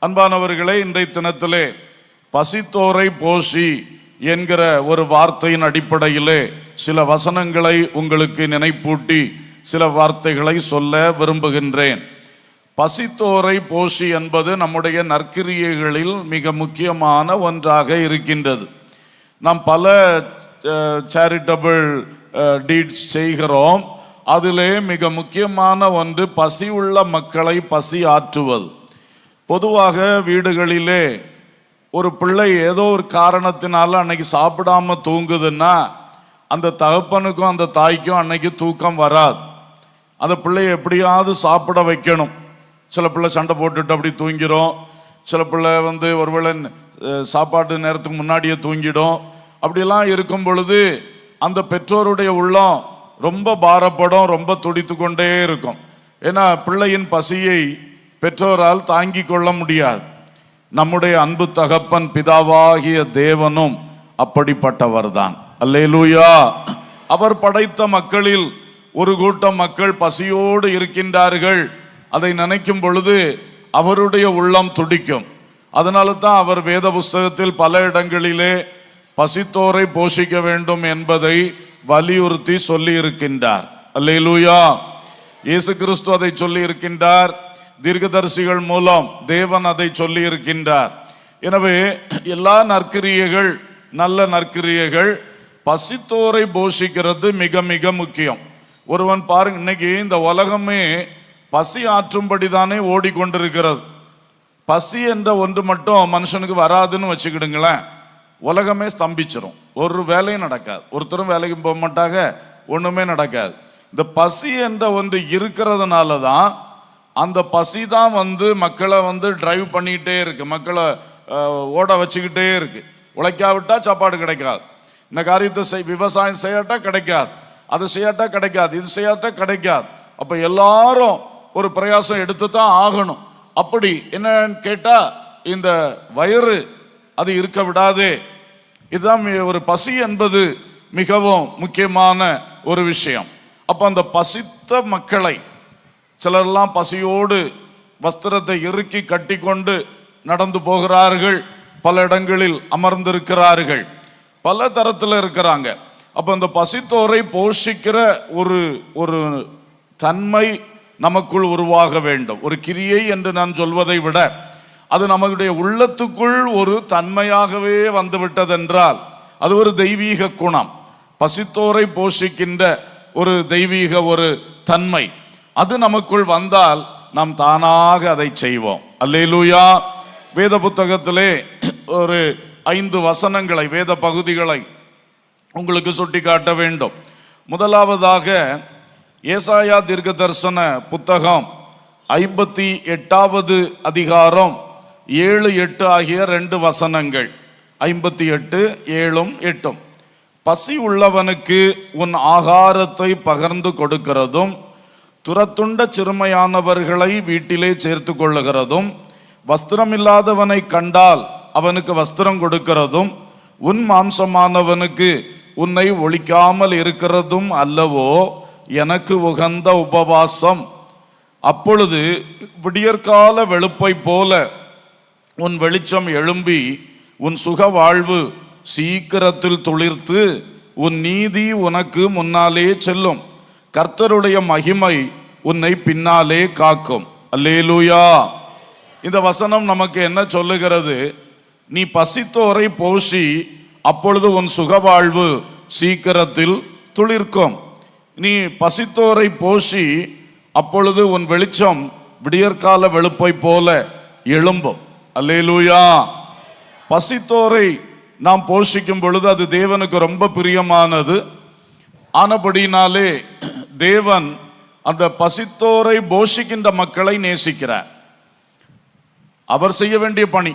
அன்பானவர்களே, இன்றைய தினத்திலே பசித்தோரை போஷி என்கிற ஒரு வார்த்தையின் அடிப்படையிலே சில வசனங்களை உங்களுக்கு நினைப்பூட்டி சில வார்த்தைகளை சொல்ல விரும்புகின்றேன். பசித்தோரை போஷி என்பது நம்முடைய நற்கிரியைகளில் மிக முக்கியமான ஒன்றாக இருக்கின்றது. நாம் பல சேரிட்டபிள் டீட்ஸ் செய்கிறோம். அதிலே மிக முக்கியமான ஒன்று பசி உள்ள மக்களை பசி ஆற்றுவது. பொதுவாக வீடுகளிலே ஒரு பிள்ளை ஏதோ ஒரு காரணத்தினால அன்னைக்கு சாப்பிடாம தூங்குதுன்னா அந்த தகப்பனுக்கும் அந்த தாய்க்கும் அன்னைக்கு தூக்கம் வராது. அந்த பிள்ளையை எப்படியாவது சாப்பிட வைக்கணும். சில பிள்ளை சண்டை போட்டுட்டு அப்படி தூங்கிடும். சில பிள்ளை ஒருவேளை சாப்பாட்டு நேரத்துக்கு முன்னாடியே தூங்கிடும். அப்படியெல்லாம் இருக்கும் பொழுது அந்த பெற்றோருடைய உள்ளம் ரொம்ப பாரப்படும், ரொம்ப துடித்து கொண்டே இருக்கும். ஏன்னா பிள்ளையின் பசியை பெற்றோரால் தாங்கி கொள்ள முடியாது. நம்முடைய அன்பு தகப்பன் பிதாவாகிய தேவனும் அப்படிப்பட்டவர் தான். அல்லேலூயா. அவர் படைத்த மக்களில் ஒரு கூட்டம் மக்கள் பசியோடு இருக்கின்றார்கள். அதை நினைக்கும் பொழுது அவருடைய உள்ளம் துடிக்கும். அதனால தான் அவர் வேத புஸ்தகத்தில் பல இடங்களிலே பசித்தோரை போஷிக்க வேண்டும் என்பதை வலியுறுத்தி சொல்லி இருக்கின்றார். அல்லேலூயா. இயேசு கிறிஸ்து அதை சொல்லி இருக்கின்றார். தீர்க்கதரிசிகள் மூலம் தேவன் அதை சொல்லி இருக்கின்றார். எனவே எல்லா நற்கிரியைகள், நல்ல நற்கிரியைகள், பசித்தோரை போஷிக்கிறது மிக மிக முக்கியம். ஒருவன் பாருங்க, இன்னைக்கு இந்த உலகமே பசி ஆற்றும்படி தானே ஓடிக்கொண்டிருக்கிறது. பசி என்ற ஒன்று மட்டும் மனுஷனுக்கு வராதுன்னு வச்சுக்கிடுங்களேன், உலகமே ஸ்தம்பிச்சிடும். ஒரு வேலையும் நடக்காது, ஒருத்தரும் வேலைக்கு போக மாட்டாங்க, ஒண்ணுமே நடக்காது. இந்த பசி என்ற ஒன்று இருக்கிறதுனால தான் அந்த பசி தான் மக்களை டிரைவ் பண்ணிக்கிட்டே இருக்கு, மக்களை ஓட வச்சுக்கிட்டே இருக்கு. உழைக்காவிட்டா சாப்பாடு கிடைக்காது. இந்த காரியத்தை விவசாயம் செய்யாட்டா கிடைக்காது, அதை செய்யாட்டா கிடைக்காது, இது செய்யாட்டா கிடைக்காது. அப்ப எல்லாரும் ஒரு பிரயாசம் எடுத்து தான் ஆகணும். அப்படி என்னன்னு கேட்டா இந்த வயிறு அது இருக்க விடாதே. இதுதான் ஒரு பசி என்பது மிகவும் முக்கியமான ஒரு விஷயம். அப்ப அந்த பசித்த மக்களை, சிலரெல்லாம் பசியோடு வஸ்திரத்தை இறுக்கி கட்டி கொண்டு நடந்து போகிறார்கள், பல இடங்களில் அமர்ந்திருக்கிறார்கள், பல தரத்தில் இருக்கிறாங்க. அப்ப அந்த பசித்தோரை போஷிக்கிற ஒரு தன்மை நமக்குள் உருவாக வேண்டும். ஒரு கிரியை என்று நான் சொல்வதை விட அது நம்முடைய உள்ளத்துக்குள் ஒரு தன்மையாகவே வந்துவிட்டதென்றால் அது ஒரு தெய்வீக குணம். பசித்தோரை போஷிக்கின்ற ஒரு தெய்வீக ஒரு தன்மை அது நமக்குள் வந்தால் நாம் தானாக அதை செய்வோம். அல்லேலூயா. வேத புத்தகத்திலே ஒரு 5 வசனங்களை, வேத பகுதிகளை உங்களுக்கு சுட்டி காட்ட வேண்டும். முதலாவதாக ஏசாயா தீர்க்க தரிசன புத்தகம் 58வது அதிகாரம் 7, 8 ஆகிய 2 வசனங்கள். 58, 7, 8. பசி உள்ளவனுக்கு உன் ஆகாரத்தை பகிர்ந்து கொடுக்கிறதும், துரத்துண்ட சிறுமையானவர்களை வீட்டிலே சேர்த்து கொள்ளுகிறதும், வஸ்திரமில்லாதவனை கண்டால் அவனுக்கு வஸ்திரம் கொடுக்கிறதும், உன் மாம்சமானவனுக்கு உன்னை ஒழிக்காமல் இருக்கிறதும் அல்லவோ எனக்கு உகந்த உபவாசம். அப்பொழுது விடியற்கால வெளுப்பை போல உன் வெளிச்சம் எழும்பி உன் சுக வாழ்வு சீக்கிரத்தில் துளிர்த்து உன் நீதி உனக்கு முன்னாலே செல்லும். கர்த்தருடைய மகிமை உன்னை பின்னாலே காக்கும். அல்லேலூயா. இந்த வசனம் நமக்கு என்ன சொல்லுகிறது? நீ பசித்தோரை போஷி, அப்பொழுது உன் சுக வாழ்வு சீக்கிரத்தில் துளிர்க்கும். நீ பசித்தோரை போஷி, அப்பொழுது உன் வெளிச்சம் விடியற்கால வெளுப்பை போல எழும்பும். அல்லேலூயா. பசித்தோரை நாம் போஷிக்கும் பொழுது அது தேவனுக்கு ரொம்ப பிரியமானது. ஆனபடினாலே தேவன் அந்த பசித்தோரை போஷிக்கின்ற மக்களை நேசிக்கிறார். அவர் செய்ய வேண்டிய பணி,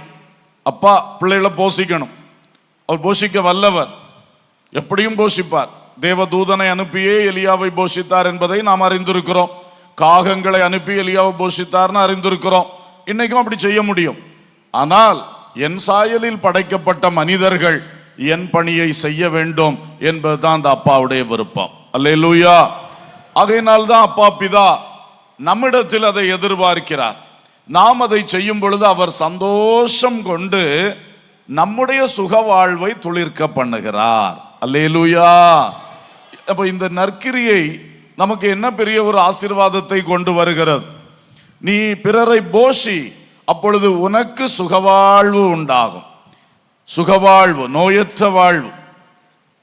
அப்பா பிள்ளைகளை போஷிக்கணும். அவர் போஷிக்க வல்லவர், எப்படியும் போஷிப்பார். தேவ தூதனை அனுப்பியே எலியாவை போஷித்தார் என்பதை நாம் அறிந்திருக்கிறோம். காகங்களை அனுப்பி எலியாவை போஷித்தார்னு அறிந்திருக்கிறோம். இன்னைக்கும் அப்படி செய்ய முடியும். ஆனால் என் சாயலில் படைக்கப்பட்ட மனிதர்கள் என் பணியை செய்ய வேண்டும் என்பதுதான் அந்த அப்பாவுடைய விருப்பம். அல்லேலூயா. ஆகையினால்தான் அப்பா பிதா நம்மிடத்தில் அதை எதிர்பார்க்கிறார். நாம் அதை செய்யும் பொழுது அவர் சந்தோஷம் கொண்டு நம்முடைய சுக வாழ்வை துளிர்க்க பண்ணுகிறார். அல்லேலூயா. அப்ப இந்த நற்கிரியை நமக்கு என்ன பெரிய ஒரு ஆசீர்வாதத்தை கொண்டு வருகிறது. நீ பிறரை போஷி, அப்பொழுது உனக்கு சுகவாழ்வு உண்டாகும். சுகவாழ்வு, நோயற்ற வாழ்வு,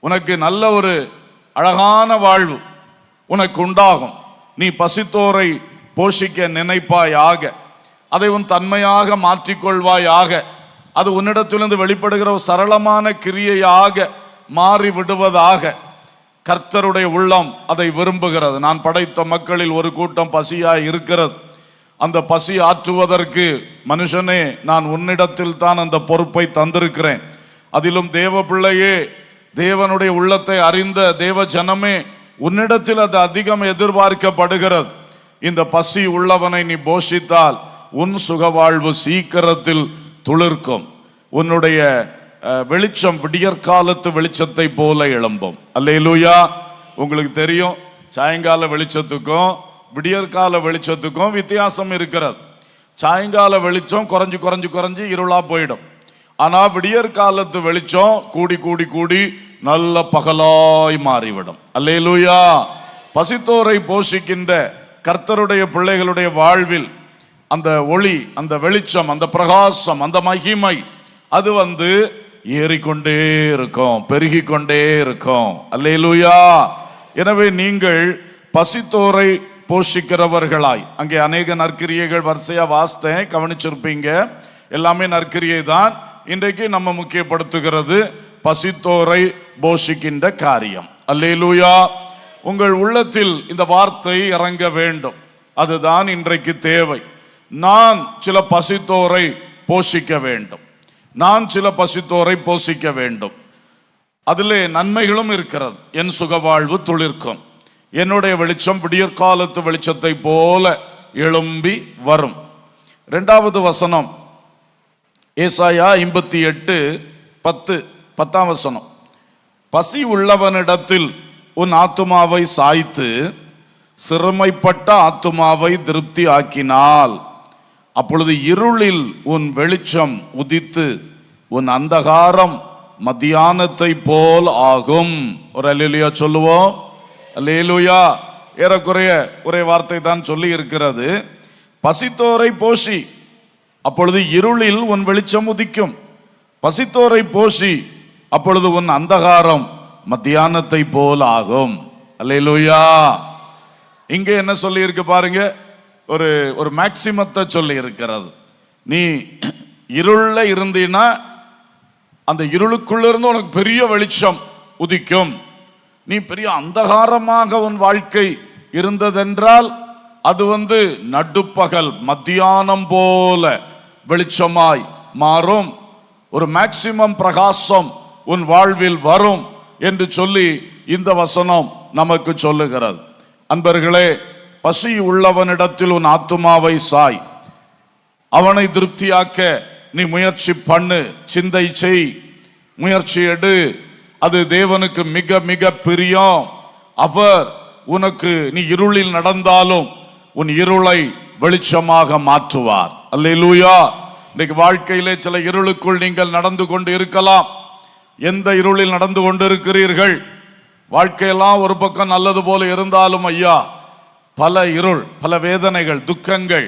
உனக்கு நல்ல ஒரு அழகான வாழ்வு உனக்கு உண்டாகும். நீ பசித்தோரை போஷிக்க நினைப்பாயாக, அதை உன் தன்மையாக மாற்றிக்கொள்வாயாக. அது உன்னிடத்திலிருந்து வெளிப்படுகிற ஒரு சரளமான கிரியையாக மாறி விடுவதாக. கர்த்தருடைய உள்ளம் அதை விரும்புகிறது. நான் படைத்த மக்களில் ஒரு கூட்டம் பசியாய் இருக்கிறது. அந்த பசி ஆற்றுவதற்கு மனுஷனே, நான் உன்னிடத்தில் தான் அந்த பொறுப்பை தந்திருக்கிறேன். அதிலும் தேவ பிள்ளையே, தேவனுடைய உள்ளத்தை அறிந்த தேவ ஜனமே, உன்னிடத்தில் அது அதிகம் எதிர்பார்க்கப்படுகிறது. இந்த பசி உள்ளவனை நீ போஷித்தால் உன் சுகவாழ்வு சீக்கிரத்தில் துளிர்க்கும். உன்னுடைய வெளிச்சம் விடியற்காலத்து வெளிச்சத்தை போல எழும்பும். அல்லேலூயா. உங்களுக்கு தெரியும், சாயங்கால வெளிச்சத்துக்கும் விடியற்கால வெளிச்சத்துக்கும் வித்தியாசம் இருக்கிறது. சாயங்கால வெளிச்சம் குறைஞ்சு குறைஞ்சு குறைஞ்சு இருளா போயிடும். ஆனா விடியற்காலத்து வெளிச்சம் கூடி கூடி கூடி நல்ல பகலாய் மாறிவிடும். அல்லேலூயா. பசித்தோரை போஷிக்கின்ற கர்த்தருடைய பிள்ளைகளுடைய வாழ்வில் அந்த ஒளி, அந்த வெளிச்சம், அந்த பிரகாசம், அந்த மகிமை அது ஏறிக்கொண்டே இருக்கும், பெருகி கொண்டே இருக்கும். அல்லேலூயா. எனவே நீங்கள் பசித்தோரை போஷிக்கிறவர்களாய், அங்கே அநேக நற்கிரியைகள் வரிசையா வாசித்தேன், கவனிச்சிருப்பீங்க. எல்லாமே நற்கிரியை தான். இன்றைக்கு நம்ம முக்கியப்படுத்துகிறது பசித்தோரை போஷிக்கின்ற காரியம். அல்லேலூயா. உங்கள் உள்ளத்தில் இந்த வார்த்தை இறங்க வேண்டும். அதுதான் இன்றைக்கு தேவை. நான் சில பசித்தோரை போஷிக்க வேண்டும், நான் சில பசித்தோரை போஷிக்க வேண்டும். அதிலே நன்மைகளும் இருக்கிறது. என் சுகவாழ்வு துளிர்க்கும், என்னுடைய வெளிச்சம் விடியற்காலத்து வெளிச்சத்தை போல எழும்பி வரும். இரண்டாவது வசனம் ஏசாயா 58:10 வசனம். பசி உள்ளவனிடத்தில் உன் ஆத்துமாவை சாய்த்து சிறுமைப்பட்ட ஆத்துமாவை திருப்தி ஆக்கினால், அப்பொழுது இருளில் உன் வெளிச்சம் உதித்து உன் அந்தகாரம் மத்தியானத்தை போல் ஆகும். ஒரு அல்லேலூயா சொல்லுவோம். அல்லேலூயா. ஏறக்குறைய ஒரே வார்த்தை தான் சொல்லி இருக்கிறது. பசித்தோரை போஷி, அப்பொழுது இருளில் உன் வெளிச்சம் உதிக்கும். பசித்தோரை போஷி, அப்பொழுது உன் அந்தகாரம் மத்தியானத்தை போல் ஆகும். அல்லேலூயா. இங்கே என்ன சொல்லி இருக்கு பாருங்க, ஒரு மேக்சிமத்தை சொல்லி இருக்கிறது. நீ இருள இருந்தீன்னா அந்த இருளுக்குள்ள இருந்து உனக்கு பெரிய வெளிச்சம் உதிக்கும். நீ பெரிய அந்தகாரமாக உன் வாழ்க்கை இருந்ததென்றால் அது நடுப்பகல் மத்தியானம் போல வெளிச்சமாய் மாறும். ஒரு மேக்சிமம் பிரகாசம் உன் வாழ்வில் வரும் என்று சொல்லி இந்த வசனம் நமக்கு சொல்லுகிறது. அன்பர்களே, பசி உள்ளவனிடத்தில் உன் ஆத்துமாவை சாய், அவனை திருப்தியாக்க நீ முயற்சி பண்ணு, சிந்தை செய், முயற்சி எடு. அது தேவனுக்கு மிக மிக பிரியம். அவர் உனக்கு, நீ இருளில் நடந்தாலும் உன் இருளை வெளிச்சமாக மாற்றுவார். அல்லேலூயா. இன்னைக்கு வாழ்க்கையிலே சில இருளுக்குள் நீங்கள் நடந்து கொண்டு இருக்கலாம். எந்த இருளில் நடந்து கொண்டு இருக்கிறீர்கள்? வாழ்க்கையெல்லாம் ஒரு பக்கம் நல்லது போல இருந்தாலும் ஐயா, பல இருள், பல வேதனைகள், துக்கங்கள்,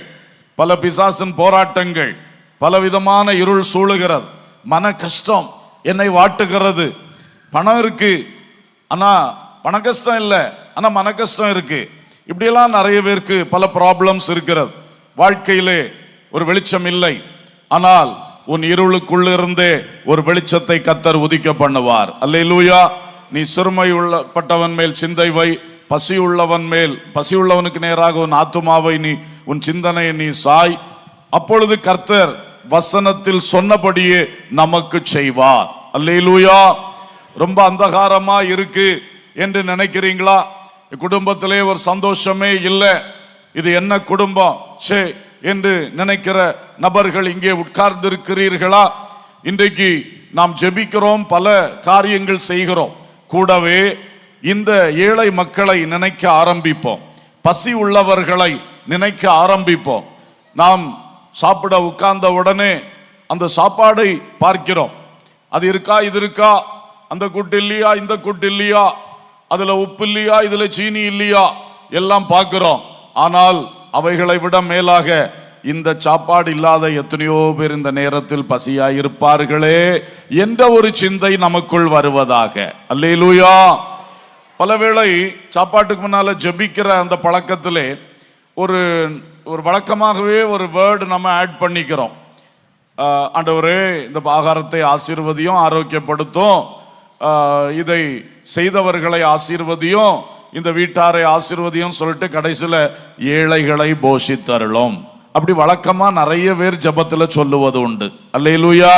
பல பிசாசின் போராட்டங்கள், பல விதமான இருள் சூழுகிறது. மன கஷ்டம் என்னை வாட்டுகிறது. பணம் இருக்கு, ஆனா பண கஷ்டம் இல்லை, ஆனா மன கஷ்டம் இருக்கு. இப்படியெல்லாம் நிறைய பேருக்கு பல ப்ராப்ளம்ஸ் இருக்கிறது. வாழ்க்கையிலே ஒரு வெளிச்சம் இல்லை. ஆனால் உன் இருளுக்குள்ளிருந்தே ஒரு வெளிச்சத்தை கர்த்தர் உதிக்க பண்ணுவார். அல்லேலூயா. நீ சிறுமை உள்ளப்பட்டவன் மேல் சிந்தை வை, பசி உள்ளவன் மேல், பசி உள்ளவனுக்கு நேராக உன் ஆத்துமாவை நீ, உன் சிந்தனையை நீ சாய். அப்பொழுது கர்த்தர் வசனத்தில் சொன்னபடியே நமக்கு செய்வார். அல்லேலூயா. ரொம்ப அந்தகாரமா இருக்கு என்று நினைக்கிறீங்களா? குடும்பத்திலே ஒரு சந்தோஷமே இல்லை, இது என்ன குடும்பம் சே என்று நினைக்கிற நபர்கள் இங்கே உட்கார்ந்து இருக்கிறீர்களா? இன்றைக்கு நாம் ஜெபிக்கிறோம், பல காரியங்கள் செய்கிறோம். கூடவே இந்த ஏழை மக்களை நினைக்க ஆரம்பிப்போம், பசி உள்ளவர்களை நினைக்க ஆரம்பிப்போம். நாம் சாப்பிட உட்கார்ந்த உடனே அந்த சாப்பாடை பார்க்கிறோம். அது இருக்கா, இது இருக்கா, அந்த கூட்டு இல்லையா, இந்த கூட்டு இல்லையா, அதுல உப்பு இல்லையா, இதுல சீனி இல்லையா, எல்லாம் பார்க்கிறோம். ஆனால் அவைகளை விட மேலாக இந்த சாப்பாடு இல்லாத எத்தனையோ பேர் இந்த நேரத்தில் பசியாய் இருப்பார்களே என்ற ஒரு சிந்தை நமக்குள் வருவதாக. அல்லேலூயா. பலவேளை சாப்பாட்டுக்கு முன்னால ஜெபிக்கிற அந்த பழக்கத்திலே ஒரு வழக்கமாகவே ஒரு வேர்டு நம்ம ஆட் பண்ணிக்கிறோம். ஆண்டவரே, இந்த ஆகாரத்தை ஆசீர்வதியும், ஆரோக்கியப்படுத்தும், இதை செய்தவர்களை ஆசீர்வதியும், இந்த வீட்டாரை ஆசீர்வதியும் சொல்லிட்டு கடைசியில் ஏழைகளை போஷித்தருளும். அப்படி வழக்கமா நிறைய பேர் ஜெபத்துல சொல்லுவது உண்டு. அல்லேலூயா.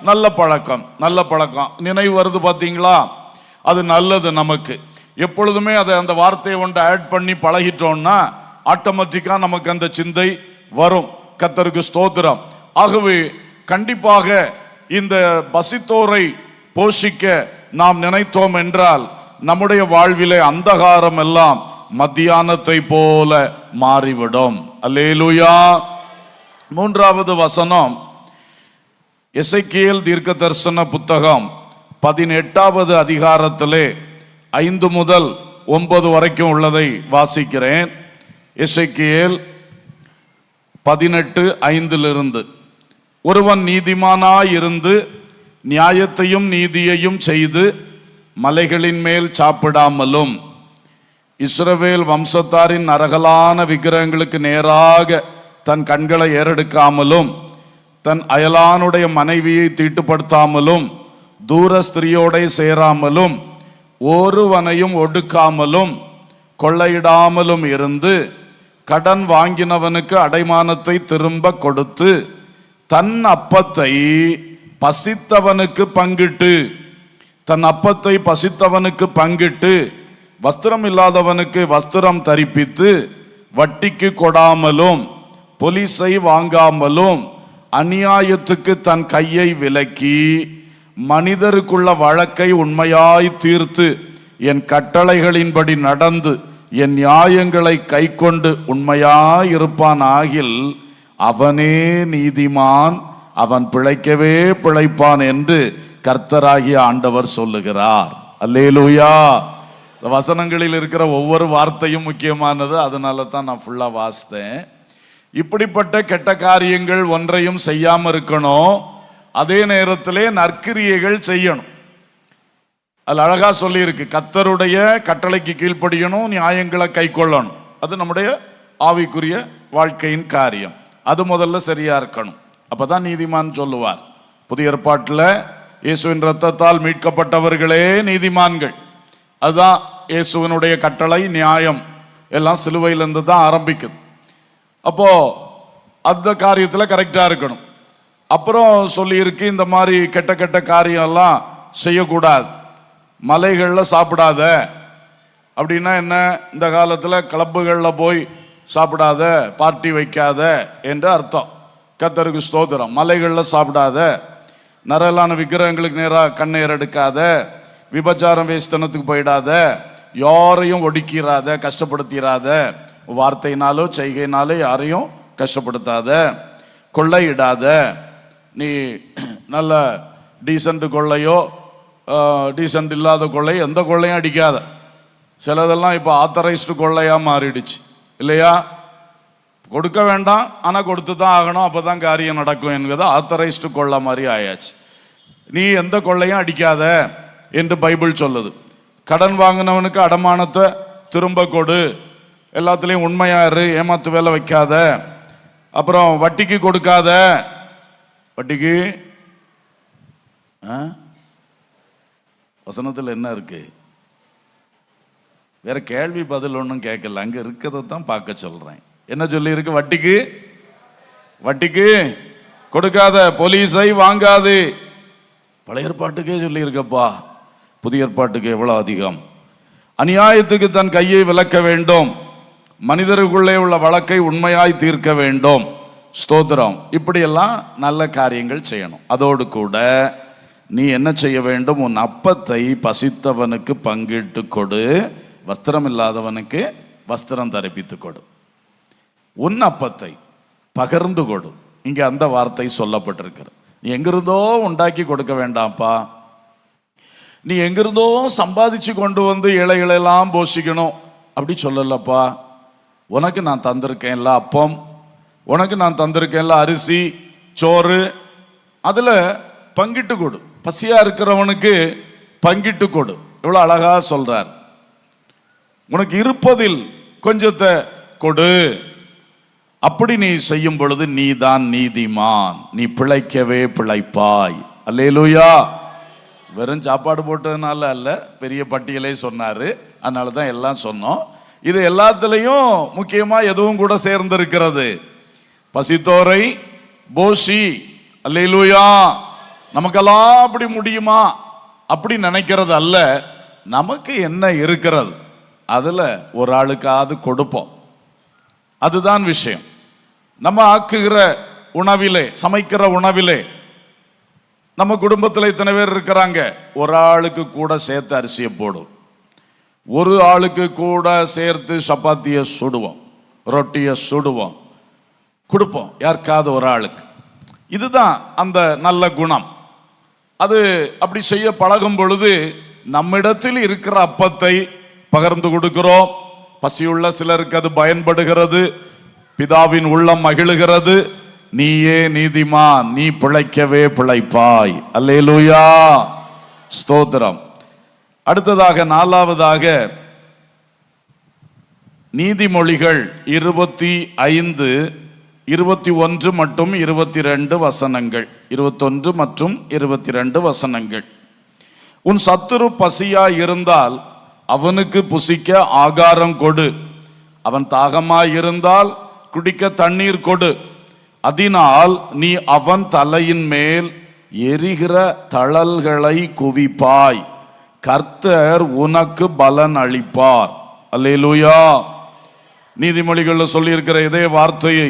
நல்ல பழக்கம், நல்ல பழக்கம். நினைவு வருது பாத்தீங்களா? அது நல்லது. நமக்கு எப்பொழுதுமே அதை அந்த வார்த்தையை ஒன்று ஆட் பண்ணி பழகிட்டோம்னா ஆட்டோமேட்டிக்கா நமக்கு அந்த சிந்தை வரும். கர்த்தருக்கு ஸ்தோத்திரம். ஆகவே கண்டிப்பாக இந்த பசித்தோரை போஷிக்க நாம் நினைத்தோம் என்றால் நம்முடைய வாழ்விலே அந்தகாரம் எல்லாம் மத்தியானத்தை போல மாறிவிடும். அல்லேலூயா. மூன்றாவது வசனம் எசேக்கியேல் தீர்க்க தரிசன புத்தகம் 18வது அதிகாரத்திலே 5 முதல் 9 வரைக்கும் உள்ளதை வாசிக்கிறேன். எசேக்கியேல் 18:5 ஒருவன் நீதிமானாயிருந்து நியாயத்தையும் நீதியையும் செய்து மலைகளின் மேல் சாப்பிடாமலும் இஸ்ரவேல் வம்சத்தாரின் நரகலான விக்கிரகங்களுக்கு நேராக தன் கண்களை ஏறெடுக்காமலும் தன் அயலானுடைய மனைவியை தீட்டுப்படுத்தாமலும் தூர ஸ்திரியோட சேராமலும் ஒருவனையும் ஒடுக்காமலும் கொள்ளையிடாமலும் இருந்து கடன் வாங்கினவனுக்கு அடைமானத்தை திரும்ப கொடுத்து தன் அப்பத்தை பசித்தவனுக்கு பங்கிட்டு வஸ்திரம் இல்லாதவனுக்கு வஸ்திரம் தரிப்பித்து வட்டிக்கு கொடாமலும் பொலிசை வாங்காமலும் அநியாயத்துக்கு தன் கையை விலக்கி மனிதருக்குள்ள வழக்கை உண்மையாய் தீர்த்து என் கட்டளைகளின்படி நடந்து என் நியாயங்களை கைக்கொண்டு உண்மையாயிருப்பான் ஆகில் அவனே நீதிமான், அவன் பிழைக்கவே பிழைப்பான் என்று கர்த்தராகிய ஆண்டவர் சொல்லுகிறார். அல்லேலூயா. வசனங்களில் இருக்கிற ஒவ்வொரு வார்த்தையும் முக்கியமானது. அதனால தான் நான் ஃபுல்லா வாசித்தேன். இப்படிப்பட்ட கெட்ட காரியங்கள் ஒன்றையும் செய்யாம இருக்கணும். அதே நேரத்திலே நற்கிரியைகள் செய்யணும். அது அழகா சொல்லி இருக்கு. கர்த்தருடைய கட்டளைக்கு கீழ்ப்படியணும், நியாயங்களை கை கொள்ளணும். அது நம்முடைய ஆவிக்குரிய வாழ்க்கையின் காரியம். அது முதல்ல சரியா இருக்கணும். அப்பதான் நீதிமான் சொல்லுவார். புதிய ஏற்பாட்டில் இயேசுவின் இரத்தத்தால் மீட்கப்பட்டவர்களே நீதிமான்கள். அதுதான் இயேசுவினுடைய கட்டளை, நியாயம் எல்லாம் சிலுவையிலிருந்து தான் ஆரம்பிக்குது. அப்போ அந்த காரியத்தில் கரெக்டா இருக்கணும். அப்புறம் சொல்லி இருக்கு, இந்த மாதிரி கெட்ட கெட்ட காரியம் எல்லாம் செய்யக்கூடாது. மலைகளில் சாப்பிடாத அப்படின்னா என்ன? இந்த காலத்தில் கிளப்புகளில் போய் சாப்பிடாத, பார்ட்டி வைக்காத என்று அர்த்தம். கர்த்தருக்கு ஸ்தோத்திரம். மலைகளில் சாப்பிடாத, நரலான விக்கிரகங்களுக்கு நேராக கண்ணேர் எடுக்காத, விபச்சாரம் வேஸ்தனத்துக்கு போயிடாத, யாரையும் ஒடுக்கிறாத, கஷ்டப்படுத்திடாத, வார்த்தையினாலோ செய்கையினாலோ யாரையும் கஷ்டப்படுத்தாத, கொள்ளையிடாத. நீ நல்ல டீசன்ட் கொள்ளையோ டீசன்ட் இல்லாத கொள்ளை எந்த கொள்ளையும் அடிக்காத. சிலதெல்லாம் இப்போ ஆத்தரைஸ்டு கொள்ளையா மாறிடுச்சு இல்லையா? கொடுக்க வேண்டாம், ஆனால் கொடுத்து தான் ஆகணும், அப்போ தான் காரியம் நடக்கும் என்கிறது ஆத்தரைஸ்டு கொள்ளை மாதிரி ஆயாச்சு. நீ எந்த கொள்ளையும் அடிக்காத என்று பைபிள் சொல்லுது. கடன் வாங்கினவனுக்கு அடமானத்தை திரும்ப கொடு, எல்லாத்துலேயும் உண்மையாரு, ஏமாத்து வேலை வைக்காத, அப்புறம் வட்டிக்கு கொடுக்காத. வட்டிக்கு வசனத்தில் என்ன இருக்கு? வேற கேள்வி பதில் ஒன்றும் கேட்கல, அங்க இருக்கிறத தான் பார்க்க சொல்றேன். என்ன சொல்லி இருக்கு? வட்டிக்கு கொடுக்காத, போலீஸை வாங்காது. பழைய ஏற்பாட்டுக்கே சொல்லி இருக்கப்பா, புதிய ஏற்பாட்டுக்கு எவ்வளவு அதிகம். அநியாயத்துக்கு தன் கையை விலக்க வேண்டும், மனிதருக்குள்ளே உள்ள வழக்கை உண்மையாய் தீர்க்க வேண்டும். ஸ்தோத்திரம். இப்படியெல்லாம் நல்ல காரியங்கள் செய்யணும். அதோடு கூட நீ என்ன செய்ய வேண்டும்? உன் அப்பத்தை பசித்தவனுக்கு பங்கிட்டு கொடு, வஸ்திரம் இல்லாதவனுக்கு வஸ்திரம் தரிப்பித்து கொடு. உன் அப்பத்தை பகிர்ந்து கொடு. இங்கே அந்த வார்த்தை சொல்லப்பட்டிருக்கிறது. நீ எங்கிருந்தோ உண்டாக்கி கொடுக்க வேண்டாம்ப்பா, நீ எங்கிருந்தோ சம்பாதிச்சு கொண்டு வந்து ஏழைகளெல்லாம் போஷிக்கணும் அப்படி சொல்லலப்பா. உனக்கு நான் தந்திருக்கேன்ல அப்பம், உனக்கு நான் தந்திருக்கேன்ல அரிசி சோறு, அதுல பங்கிட்டு கொடு. பசியா இருக்கிறவனுக்கு பங்கிட்டு கொடு. இவ்வளவு அழகா சொல்றார். உனக்கு இருப்பதில் கொஞ்சத்தை கொடு. அப்படி நீ செய்யும் பொழுது நீ தான் நீதிமான், நீ பிழைக்கவே பிழைப்பாய். அல்லேலூயா. வெறும் சாப்பாடு போட்டதுனால அல்ல, பெரிய பட்டியலே சொன்னாரு, அதனால தான் எல்லாம் சொன்னோம். இது எல்லாத்துலயும் முக்கியமா எதுவும் கூட சேர்ந்திருக்கிறது. பசித்தோரை போஷி. அல்லேலூயா. நமக்கெல்லாம் அப்படி முடியுமா அப்படி நினைக்கிறது அல்ல, நமக்கு என்ன இருக்கிறது அதுல ஒரு ஆளுக்காவது கொடுப்போம். அதுதான் விஷயம். நம்ம ஆக்குகிற உணவிலே, சமைக்கிற உணவிலே, நம்ம குடும்பத்தில் இத்தனை பேர் இருக்கிறாங்க, ஒரு ஆளுக்கு கூட சேர்த்து அரிசியை போடும், ஒரு ஆளுக்கு கூட சேர்த்து சப்பாத்தியை சுடுவோம், ரொட்டியை சுடுவோம், கொடுப்போம் யாருக்காவது ஒரு ஆளுக்கு. இதுதான் அந்த நல்ல குணம். அது அப்படி செய்ய பழகும் பொழுது நம்மிடத்தில் இருக்கிற அப்பத்தை பகிர்ந்து கொடுக்கிறோம். பசியுள்ள சிலருக்கு அது பயன்படுகிறது, பிதாவின் உள்ளம் மகிழுகிறது. நீயே நீதிமான், நீ பிழைக்கவே பிழைப்பாய். அல்லேலூயா, ஸ்தோத்திரம். அடுத்ததாக நாலாவதாக நீதிமொழிகள் 25, 21 மற்றும் 22 வசனங்கள். 21 மற்றும் 22 வசனங்கள். உன் சத்துரு பசியாய் இருந்தால் அவனுக்கு புசிக்க ஆகாரம் கொடு, அவன் தாகமாய் இருந்தால் குடிக்க தண்ணீர் கொடு. அதனால் நீ அவன் தலையின் மேல் எரிகிற தழல்களை குவிப்பாய், கர்த்தர் உனக்கு பலன் அளிப்பார். அல்லேலூயா. நீதிமொழிகளில் சொல்லி இருக்கிற இதே வார்த்தையை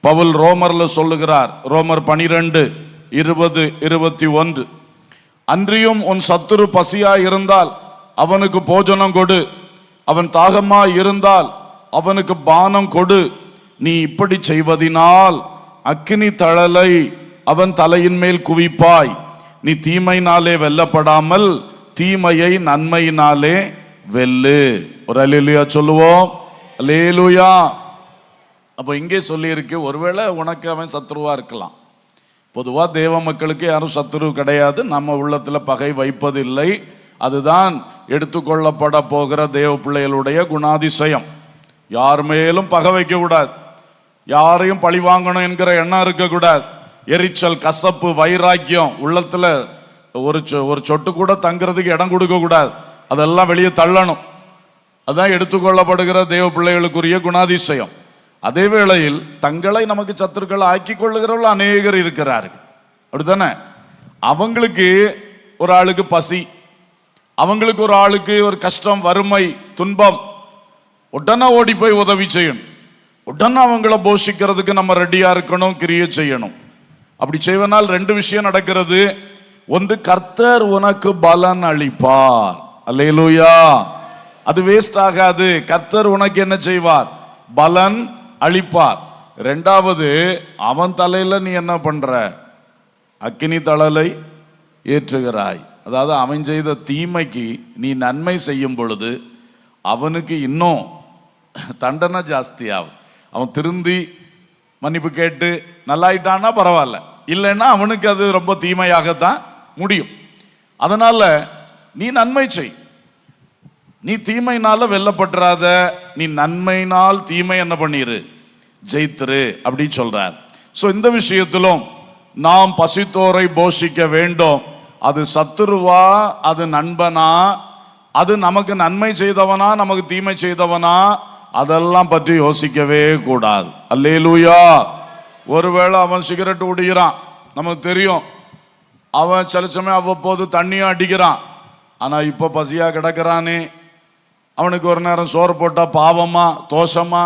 பவுல் ரோமர்ல சொல்லுகிறார். ரோமர் 12, 20, 21. அன்றியும் உன் சத்துரு பசியாய் இருந்தால் அவனுக்கு போஜனம் கொடு, அவன் தாகமாய் இருந்தால் அவனுக்கு பானம் கொடு. நீ இப்படி செய்வதினால் அக்கினி தழலை அவன் தலையின் மேல் குவிப்பாய். நீ தீமையினாலே வெல்லப்படாமல் தீமையை நன்மையினாலே வெல்லு. ஒரு அல்லேலூயா சொல்லுவோம். அல்லேலூயா. அப்போ இங்கே சொல்லி இருக்கு, ஒருவேளை உனக்கு அவன் சத்ருவா இருக்கலாம். பொதுவா தேவ மக்களுக்கு யாரும் சத்ரு கிடையாது, நம்ம உள்ளத்துல பகை வைப்பதில்லை. அதுதான் எடுத்துக்கொள்ளப்பட போகிற தேவ பிள்ளைகளுடைய குணாதிசயம். யார் மேலும் பகை வைக்க கூடாது, யாரையும் பழி வாங்கணும் என்கிற எண்ணம் இருக்கக்கூடாது. எரிச்சல், கசப்பு, வைராக்கியம் உள்ளத்துல ஒரு சொட்டு கூட தங்கிறதுக்கு இடம் கொடுக்க கூடாது. அதெல்லாம் வெளியே தள்ளணும். அதான் எடுத்துக்கொள்ளப்படுகிற தேவ பிள்ளைகளுக்குரிய குணாதிசயம். அதே வேளையில் தங்களை நமக்கு சத்துருக்கள் ஆக்கி கொள்ளுகிறவர்கள் அநேகர் இருக்கிறார்கள், அப்படித்தானே? அவங்களுக்கு ஒரு ஆளுக்கு பசி, அவங்களுக்கு ஒரு ஆளுக்கு ஒரு கஷ்டம், வறுமை, துன்பம், உடனே ஓடி போய் உதவி செய்யணும், உடனே அவங்கள போஷிக்கிறதுக்கு நம்ம ரெடியா இருக்கணும், கிரியை செய்யணும். அப்படி செய்வனால் 2 விஷயம் நடக்கிறது. ஒன்று, கர்த்தர் உனக்கு பலன் அளிப்பார். அல்லேலூயா. அது வேஸ்ட் ஆகாது. கர்த்தர் உனக்கு என்ன செய்வார்? பலன் அளிப்பார். 2வது, அவன் தலையில நீ என்ன பண்ற? அக்கினி தழலை ஏற்றுகிறாய். அதாவது அவன் செய்த தீமைக்கு நீ நன்மை செய்யும் பொழுது அவனுக்கு இன்னும் தண்டனை ஜாஸ்தியாகும். அவன் திருந்தி மன்னிப்பு கேட்டு நல்லாயிட்டான்னா பரவாயில்ல, இல்லைன்னா அவனுக்கு அது ரொம்ப தீமையாகத்தான் முடியும். அதனால நீ நன்மை செய். நீ தீமையினால வெல்லப்பட்டுறாத, நீ நன்மையினால் தீமை என்ன பண்ணிரு? ஜெயித்துரு அப்படி சொல்றார். சோ இந்த விஷயத்திலும் நாம் பசித்தோரை போஷிக்க வேண்டும். அது சத்துருவா, அது நண்பனா, அது நமக்கு நன்மை செய்தவனா, நமக்கு தீமை செய்தவனா, அதெல்லாம் பற்றி யோசிக்கவே கூடாது. அல்லேலூயா. ஒருவேளை அவன் சிகரெட் குடிக்கிறான், நமக்கு தெரியும். அவன் சில சமயம் அவ்வப்போது தண்ணியும் அடிக்கிறான். ஆனா இப்ப பசியா கிடக்கிறானே, அவனுக்கு ஒரு நேரம் சோறு போட்டா பாவமா, தோஷமா,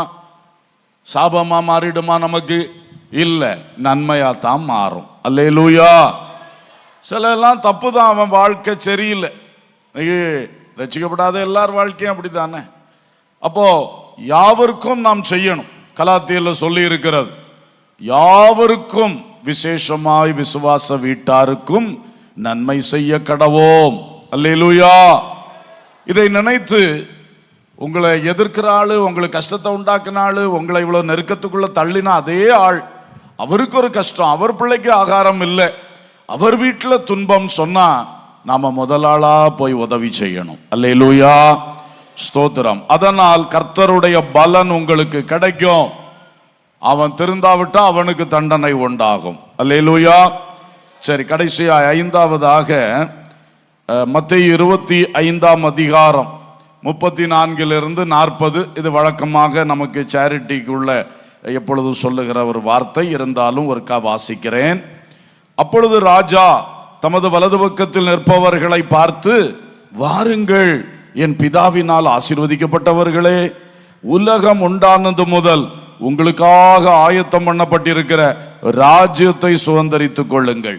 சாபமா மாறிடுமா? நமக்கு இல்ல, நன்மையா தான் மாறும். அல்லேலூயா. சில எல்லாம் தப்பு தான், அவன் வாழ்க்கை சரியில்லை. ரட்சிக்கப்படாத எல்லார் வாழ்க்கையும் அப்படித்தானே. அப்போ யாவருக்கும் நாம் செய்யணும். கலாத்தியர்ல சொல்லி இருக்கிறது, யாவருக்கும் விசேஷமாய் விசுவாச வீட்டாருக்கும் நன்மை செய்ய கடவோம். அல்லேலூயா. இதை நினைத்து உங்களை எதிர்க்கிற ஆளு, உங்களுக்கு கஷ்டத்தை உண்டாக்குன ஆளு, உங்களை இவ்வளவு நெருக்கத்துக்குள்ள தள்ளினா அதே ஆள், அவருக்கு ஒரு கஷ்டம், அவர் பிள்ளைக்கு ஆகாரம் இல்லை, அவர் வீட்டில் துன்பம் சொன்னா நாம முதலாளா போய் உதவி செய்யணும். அல்லேலூயா, ஸ்தோத்திரம். அதனால் கர்த்தருடைய பலன் உங்களுக்கு கிடைக்கும். அவன் திருந்தாவிட்டா அவனுக்கு தண்டனை உண்டாகும். அல்லேலூயா. சரி, கடைசியா 5வதாக மத்தேயு 25ஆம் அதிகாரம் 34 - 40. இது வழக்கமாக நமக்கு சேரிட்டிக்குள்ள எப்பொழுது சொல்லுகிற ஒரு வார்த்தை, இருந்தாலும் ஒருக்கா வாசிக்கிறேன். அப்பொழுது ராஜா தமது வலது பக்கத்தில் நிற்பவர்களை பார்த்து, வாருங்கள் என் பிதாவினால் ஆசீர்வதிக்கப்பட்டவர்களே, உலகம் உண்டானது முதல் உங்களுக்காக ஆயத்தம் பண்ணப்பட்டிருக்கிற ராஜ்யத்தை சுதந்தரித்துக் கொள்ளுங்கள்.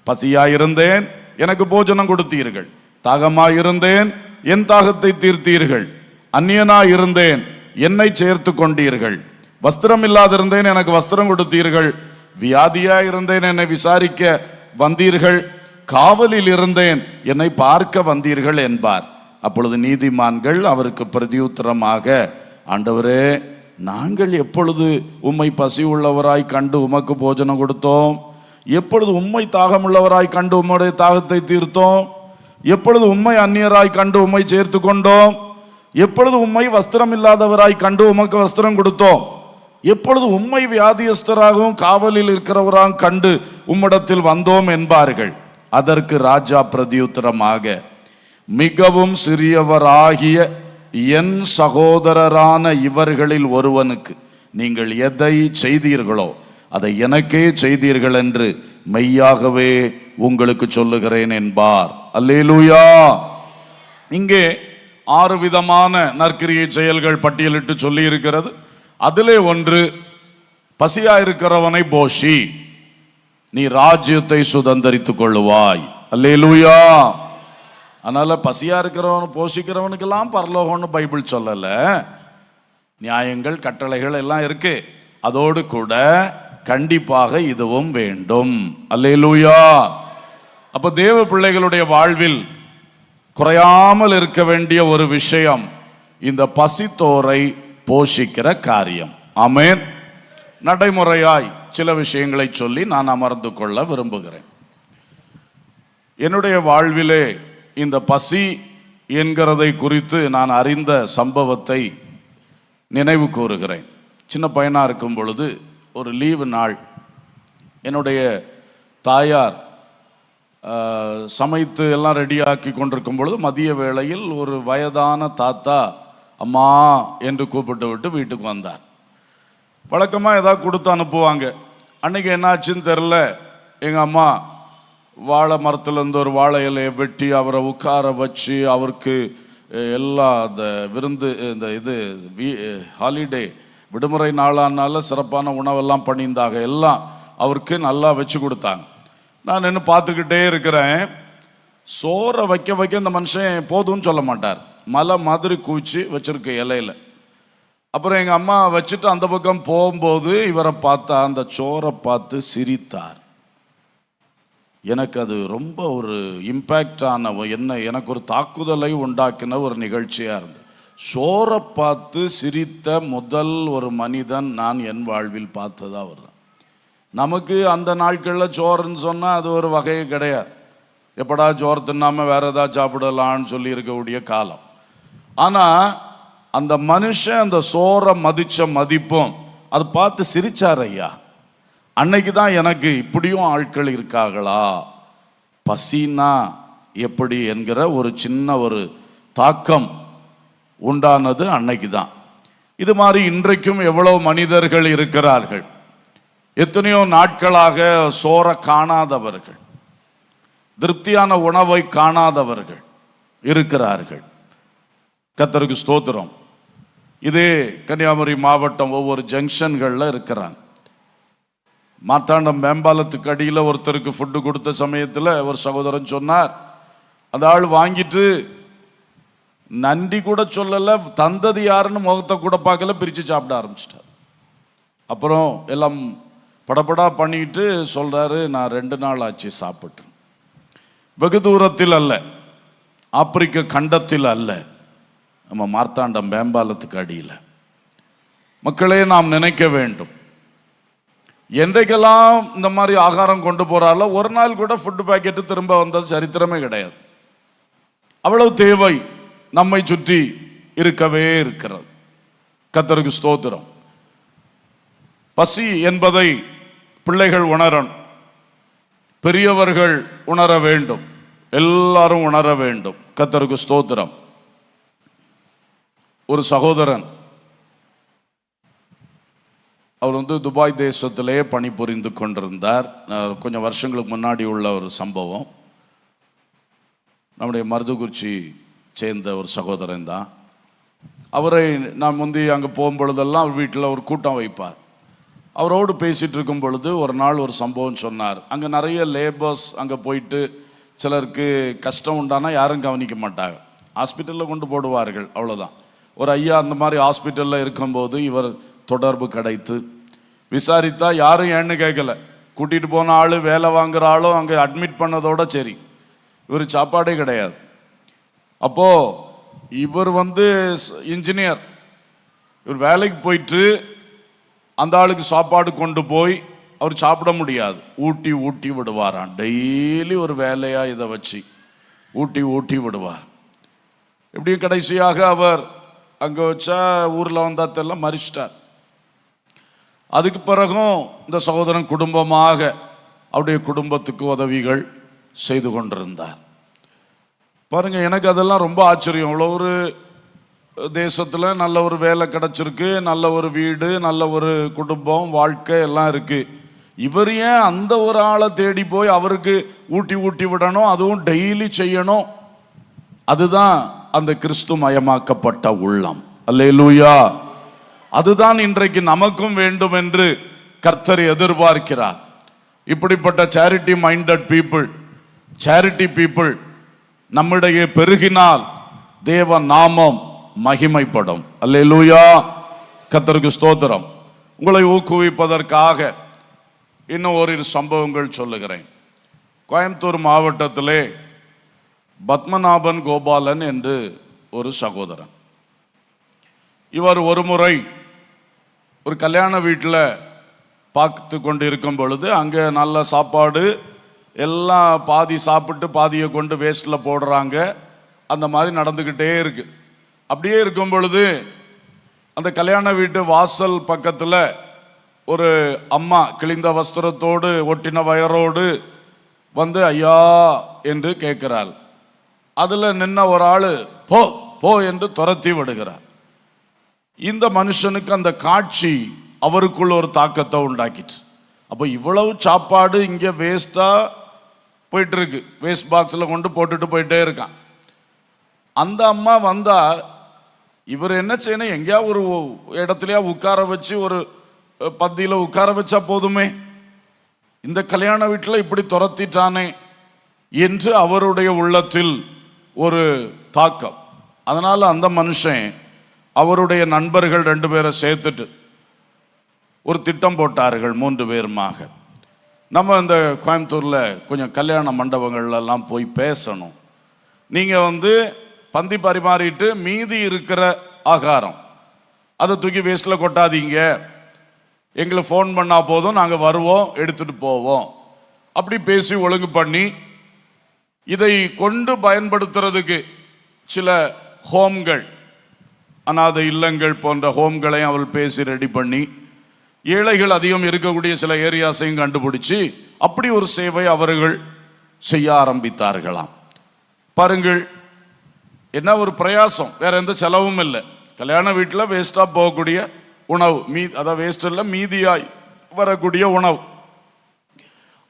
பசியாயிருந்தேன், எனக்கு போஜனம் கொடுத்தீர்கள். தாகமாயிருந்தேன், என் தாகத்தை தீர்த்தீர்கள். அந்நியனாயிருந்தேன், என்னை சேர்த்து கொண்டீர்கள். வஸ்திரம் இல்லாதிருந்தேன், எனக்கு வஸ்திரம் கொடுத்தீர்கள். வியாதியாயிருந்தேன், என்னை விசாரிக்க வந்தீர்கள். காவலில் இருந்தேன், என்னை பார்க்க வந்தீர்கள் என்பார். அப்பொழுது நீதிமான்கள் அவருக்கு பிரதியுத்தரமாக, ஆண்டவரே, நாங்கள் எப்பொழுது உம்மை பசி உள்ளவராய் கண்டு உமக்கு போஜனம் கொடுத்தோம்? எப்பொழுது உம்மை தாகம் உள்ளவராய் கண்டு உம்முடைய தாகத்தை தீர்த்தோம்? எப்பொழுது உம்மை அந்நியராய் கண்டு உம்மை சேர்த்து கொண்டோம்? எப்பொழுது உம்மை வஸ்திரம் இல்லாதவராய் கண்டு உமக்கு வஸ்திரம் கொடுத்தோம்? எப்பொழுது உம்மை வியாதியஸ்தராகவும் காவலில் இருக்கிறவராக கண்டு உம்மிடத்தில் வந்தோம் என்பார்கள். அதற்கு ராஜா பிரதியுத்தரமாக, மிகவும் சிறியவராகிய என் சகோதரரான இவர்களில் ஒருவனுக்கு நீங்கள் எதை செய்தீர்களோ அதை எனக்கே செய்தீர்கள் என்று மெய்யாகவே உங்களுக்கு சொல்லுகிறேன் என்பார். அல்லேலூயா. இங்கே 6 விதமான நற்கிரியை செயல்கள் பட்டியலிட்டு சொல்லி இருக்கிறது. அதிலே ஒன்று, பசியா இருக்கிறவனை போஷி, நீ ராஜ்யத்தை சுதந்தரித்துக் கொள்ளுவாய். அல்லேலூயா. அதனால பசியா இருக்கிறவன் போஷிக்கிறவனுக்கெல்லாம் பரலோகம்னு பைபிள் சொல்லல. நியாயங்கள், கட்டளைகள் எல்லாம் இருக்கு. அதோடு கூட கண்டிப்பாக இதுவும் வேண்டும். அல்லேலூயா. அப்ப தேவ பிள்ளைகளுடைய வாழ்வில் குறையாமல் இருக்க வேண்டிய ஒரு விஷயம் இந்த பசித்தோரை போஷிக்கிற காரியம். ஆமென். நடைமுறையாய் சில விஷயங்களை சொல்லி நான் அமர்ந்து கொள்ள விரும்புகிறேன். என்னுடைய வாழ்விலே இந்த பசி என்கிறதை குறித்து நான் அறிந்த சம்பவத்தை நினைவு கூறுகிறேன். சின்ன பையனா இருக்கும் பொழுது ஒரு லீவு நாள் என்னுடைய தாயார் சமைத்து எல்லாம் ரெடியாக்கி கொண்டிருக்கும் பொழுது மதிய வேளையில் ஒரு வயதான தாத்தா அம்மா என்று கூப்பிட்டு விட்டு வீட்டுக்கு வந்தார். வழக்கமாக ஏதாவது கொடுத்து அனுப்புவாங்க. அன்னைக்கு என்னாச்சுன்னு தெரில, எங்கள் அம்மா வாழை மரத்துலேருந்து ஒரு வாழை இலையை வெட்டி அவரை உட்கார வச்சு அவருக்கு எல்லா இந்த விருந்து, இந்த இது ஹாலிடே விடுமுறை நாளானால சிறப்பான உணவெல்லாம் பண்ணியிருந்தாங்க. எல்லாம் அவருக்கு நல்லா வச்சு கொடுத்தாங்க. நான் நின்று பார்த்துக்கிட்டே இருக்கிறேன். சோறை வைக்க வைக்க இந்த மனுஷன் போதும்னு சொல்ல மாட்டார், மலை மாதிரி கூச்சி வச்சிருக்க இலையில. அப்புறம் எங்கள் அம்மா வச்சுட்டு அந்த பக்கம் போகும்போது இவரை பார்த்தா அந்த சோறை பார்த்து சிரித்தார். எனக்கு அது ரொம்ப ஒரு இம்பேக்ட் ஆன, எனக்கு ஒரு தாக்குதலை உண்டாக்கின ஒரு நிகழ்ச்சியாக இருந்தது. சோறை பார்த்து சிரித்த முதல் ஒரு மனிதன் நான் என் வாழ்வில் பார்த்தது அவர் தான். நமக்கு அந்த நாட்களில் சோறுன்னு சொன்னால் அது ஒரு வகையே கிடையாது. எப்படா சோறு தின்னாமல் வேற ஏதாவது சாப்பிடலான்னு சொல்லி இருக்கக்கூடிய காலம். ஆனால் அந்த மனுஷன் அந்த சோறை மதித்த மதிப்பும் அதை பார்த்து சிரிச்சார். ஐயா, அன்னைக்கு தான் எனக்கு இப்படியும் ஆட்கள் இருக்காங்களா, பசினா எப்படி என்கிற ஒரு சின்ன ஒரு தாக்கம் உண்டானது அன்னைக்கு தான். இது மாதிரி இன்றைக்கும் எவ்வளவு மனிதர்கள் இருக்கிறார்கள். எத்தனையோ நாட்களாக சோறை காணாதவர்கள், திருப்தியான உணவை காணாதவர்கள் இருக்கிறார்கள். கர்த்தருக்கு ஸ்தோத்திரம். இதே கன்னியாகுமரி மாவட்டம் ஒவ்வொரு ஜங்ஷன்களில் இருக்கிறாங்க. மார்த்தாண்டம் மேம்பாலத்துக்கு அடியில் ஒருத்தருக்கு ஃபுட்டு கொடுத்த சமயத்தில் ஒரு சகோதரன் சொன்னார், அந்த ஆள் வாங்கிட்டு நன்றி கூட சொல்லலை, தந்தது யாருன்னு முகத்தை கூட பார்க்கல, பிரித்து சாப்பிட ஆரம்பிச்சிட்டார். அப்புறம் எல்லாம் படபடா பண்ணிட்டு சொல்றாரு, நான் 2 நாள் ஆச்சு சாப்பிட்டு. வெகு தூரத்தில் அல்ல, ஆப்பிரிக்க கண்டத்தில் அல்ல, நம்ம மார்த்தாண்டம் மேம்பாலத்துக்கு அடியில். மக்களே, நாம் நினைக்க வேண்டும், என்றைக்கெல்லாம் இந்த மாதிரி ஆகாரம் கொண்டு போறால ஒரு நாள் கூட ஃபுட் பேக்கெட்டு திரும்ப வந்தது சரித்திரமே கிடையாது. அவ்வளவு தேவை நம்மை சுற்றி இருக்கவே இருக்கிறது. கர்த்தருக்கு ஸ்தோத்திரம். பசி என்பதை பிள்ளைகள் உணரணும், பெரியவர்கள் உணர வேண்டும், எல்லாரும் உணர வேண்டும். கர்த்தருக்கு ஸ்தோத்திரம். ஒரு சகோதரன், அவர் துபாய் தேசத்திலே பணிபுரிந்து கொண்டிருந்தார். கொஞ்சம் வருஷங்களுக்கு முன்னாடி உள்ள ஒரு சம்பவம். நம்முடைய மருதுகுறிச்சி சேர்ந்த ஒரு சகோதரன் தான். அவரை நான் முந்தி அங்கே போகும்பொழுதெல்லாம் அவர் வீட்டில் ஒரு கூட்டம் வைப்பார். அவரோடு பேசிகிட்டு இருக்கும் பொழுது ஒரு நாள் ஒரு சம்பவம் சொன்னார். அங்கே நிறைய லேபர்ஸ் அங்கே போயிட்டு சிலருக்கு கஷ்டம் உண்டானா யாரும் கவனிக்க மாட்டாங்க, ஹாஸ்பிட்டலில் கொண்டு போடுவார்கள், அவ்வளோதான். ஒரு ஐயா அந்த மாதிரி ஹாஸ்பிட்டலில் இருக்கும்போது இவர் தொடர்பு கிடைத்து விசாரித்தா யாரும் ஏன்னு கேட்கல. கூட்டிகிட்டு போன ஆள், வேலை வாங்குற ஆளும் அங்கே அட்மிட் பண்ணதோட சரி, இவர் சாப்பாடே கிடையாது. அப்போது இவர் இன்ஜினியர், இவர் வேலைக்கு போயிட்டு அந்த ஆளுக்கு சாப்பாடு கொண்டு போய் அவர் சாப்பிட முடியாது, ஊட்டி ஊட்டி விடுவாராம். டெய்லி ஒரு வேலையாக இதை வச்சு ஊட்டி ஊட்டி விடுவார். எப்படியும் கடைசியாக அவர் அங்கே வச்சா ஊரில் வந்தாத்தெல்லாம் மறிச்சிட்டார். அதுக்கு பிறகும் இந்த சகோதரன் குடும்பமாக அவருடைய குடும்பத்துக்கு உதவிகள் செய்து கொண்டிருந்தார். பாருங்க, எனக்கு அதெல்லாம் ரொம்ப ஆச்சரியம். இவ்வளோ ஒரு தேசத்தில் நல்ல ஒரு வேலை கிடச்சிருக்கு, நல்ல ஒரு வீடு, நல்ல ஒரு குடும்பம், வாழ்க்கை எல்லாம் இருக்கு. இவர் ஏன் அந்த ஒரு ஆளை தேடி போய் அவருக்கு ஊட்டி ஊட்டி விடணும், அதுவும் டெய்லி செய்யணும்? அதுதான் அந்த கிறிஸ்து மயமாக்கப்பட்ட உள்ளம். அல்லேலூயா. அதுதான் இன்றைக்கு நமக்கும் வேண்டும் என்று கர்த்தர் எதிர்பார்க்கிறார். இப்படிப்பட்ட charity minded people, charity people நம்மிடையே பெருகினால் தேவ நாமம் மகிமைப்படும். அல்லேலூயா. கர்த்தருக்கு ஸ்தோத்திரம். உங்களை ஊக்குவிப்பதற்காக இன்னும் ஓரிரு சம்பவங்கள் சொல்லுகிறேன். கோயம்புத்தூர் மாவட்டத்திலே பத்மநாபன் கோபாலன் என்று ஒரு சகோதரன். இவர் ஒரு முறை ஒரு கல்யாண வீட்டில் பார்த்து கொண்டு இருக்கும் பொழுது அங்கே நல்ல சாப்பாடு எல்லாம், பாதி சாப்பிட்டு பாதியை கொண்டு வேஸ்ட்டில் போடுறாங்க, அந்த மாதிரி நடந்துக்கிட்டே இருக்கு. அப்படியே இருக்கும் பொழுது அந்த கல்யாண வீட்டு வாசல் பக்கத்தில் ஒரு அம்மா கிழிந்த வஸ்திரத்தோடு ஒட்டின வயரோடு ஐயா என்று கேட்கிறாள். அதில் நின்ன ஒரு ஆள் போ போ என்று துரத்தி விடுகிறார். இந்த மனுஷனுக்கு அந்த காட்சி அவருக்குள்ள ஒரு தாக்கத்தை உண்டாக்கிட்டு, அப்போ இவ்வளவு சாப்பாடு இங்கே வேஸ்ட்டாக போயிட்டு இருக்கு, வேஸ்ட் பாக்ஸில் கொண்டு போட்டுட்டு போயிட்டே இருக்கான். அந்த அம்மா வந்தா இவர் என்ன செய்யணும், எங்கேயா ஒரு இடத்துலையா உட்கார வச்சு ஒரு பந்தியில் உட்கார வச்சா போதுமே, இந்த கல்யாண வீட்டில் இப்படி துரத்திட்டானே என்று அவருடைய உள்ளத்தில் ஒரு தாக்கம். அதனால அந்த மனுஷன் அவருடைய நண்பர்கள் 2 பேரை சேர்த்துட்டு ஒரு திட்டம் போட்டார்கள், 3 பேருமாக. நம்ம இந்த கோயம்புத்தூரில் கொஞ்சம் கல்யாண மண்டபங்கள்லாம் போய் பேசணும், நீங்கள் பந்தி பரிமாறிட்டு மீதி இருக்கிற ஆகாரம் அதை தூக்கி வேஸ்ட்டில் கொட்டாதீங்க, எங்களை ஃபோன் பண்ணால் போதும், நாங்கள் வருவோம், எடுத்துகிட்டு போவோம். அப்படி பேசி ஒழுங்கு பண்ணி இதை கொண்டு பயன்படுத்துறதுக்கு சில ஹோம்கள், அநாதை இல்லங்கள் போன்ற ஹோம்களையும் அவள் பேசி ரெடி பண்ணி, ஏழைகள் அதிகம் இருக்கக்கூடிய சில ஏரியாஸையும் கண்டுபிடிச்சி அப்படி ஒரு சேவை அவர்கள் செய்ய ஆரம்பித்தார்களாம். பாருங்கள், என்ன ஒரு பிரயாசம், வேற எந்த செலவும் இல்லை. கல்யாண வீட்டில் வேஸ்டாக போகக்கூடிய உணவு, அதாவது வேஸ்ட் இல்லை, மீதியாய் வரக்கூடிய உணவு.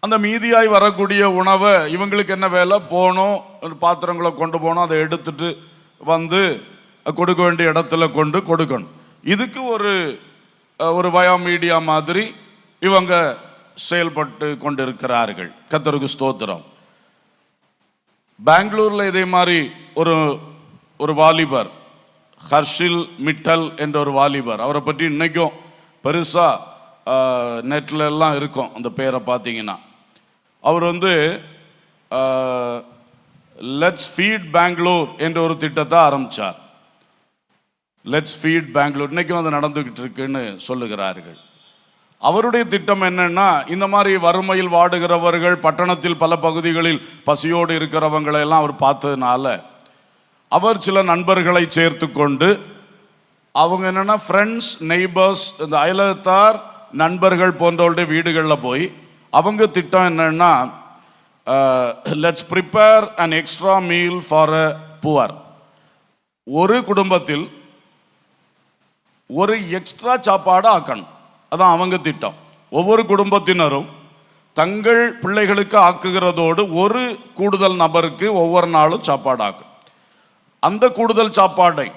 அந்த மீதியாய் வரக்கூடிய உணவை இவங்களுக்கு என்ன வேலை, போகணும், பாத்திரங்களை கொண்டு போகணும், அதை எடுத்துட்டு கொடுக்க வேண்டிய இடத்துல கொண்டு கொடுக்கணும். இதுக்கு ஒரு வயா மீடியா மாதிரி இவங்க செயல்பட்டு கொண்டிருக்கிறார்கள். கர்த்தருக்கு ஸ்தோத்திரம். பெங்களூர்ல இதே மாதிரி ஒரு வாலிபர், ஹர்ஷில் மிட்டல் என்ற ஒரு வாலிபர், அவரை பற்றி இன்னைக்கும் பெருசா நெட்ல எல்லாம் இருக்கும் அந்த பேரை பார்த்தீங்கன்னா. அவர் வந்து லெட்ஸ் ஃபீட் பெங்களூர் என்ற ஒரு திட்டத்தை ஆரம்பித்தார். லெட்ஸ் ஃபீட் பெங்களூர் இன்னைக்கும் அது நடந்துகிட்டு இருக்குன்னு சொல்லுகிறார்கள். அவருடைய திட்டம் என்னன்னா, இந்த மாதிரி வறுமையில் வாடுகிறவர்கள், பட்டணத்தில் பல பகுதிகளில் பசியோடு இருக்கிறவங்களை எல்லாம் அவர் பார்த்ததுனால அவர் சில நண்பர்களை சேர்த்து கொண்டு, அவங்க என்னன்னா ஃப்ரெண்ட்ஸ், நெய்பர்ஸ், இந்த அயலத்தார் நண்பர்கள் போன்றவருடைய வீடுகளில் போய் அவங்க திட்டம் என்னன்னா, let's prepare an extra meal for a poor. ஒரு குடும்பத்தில் ஒரு எக்ஸ்ட்ரா சாப்பாடு ஆக்கணும், அதான் அவங்க திட்டம். ஒவ்வொரு குடும்பத்தினரும் தங்கள் பிள்ளைகளுக்கு ஆக்குகிறதோடு ஒரு கூடுதல் நபருக்கு ஒவ்வொரு நாளும் சாப்பாடு ஆக்கணும். அந்த கூடுதல் சாப்பாடை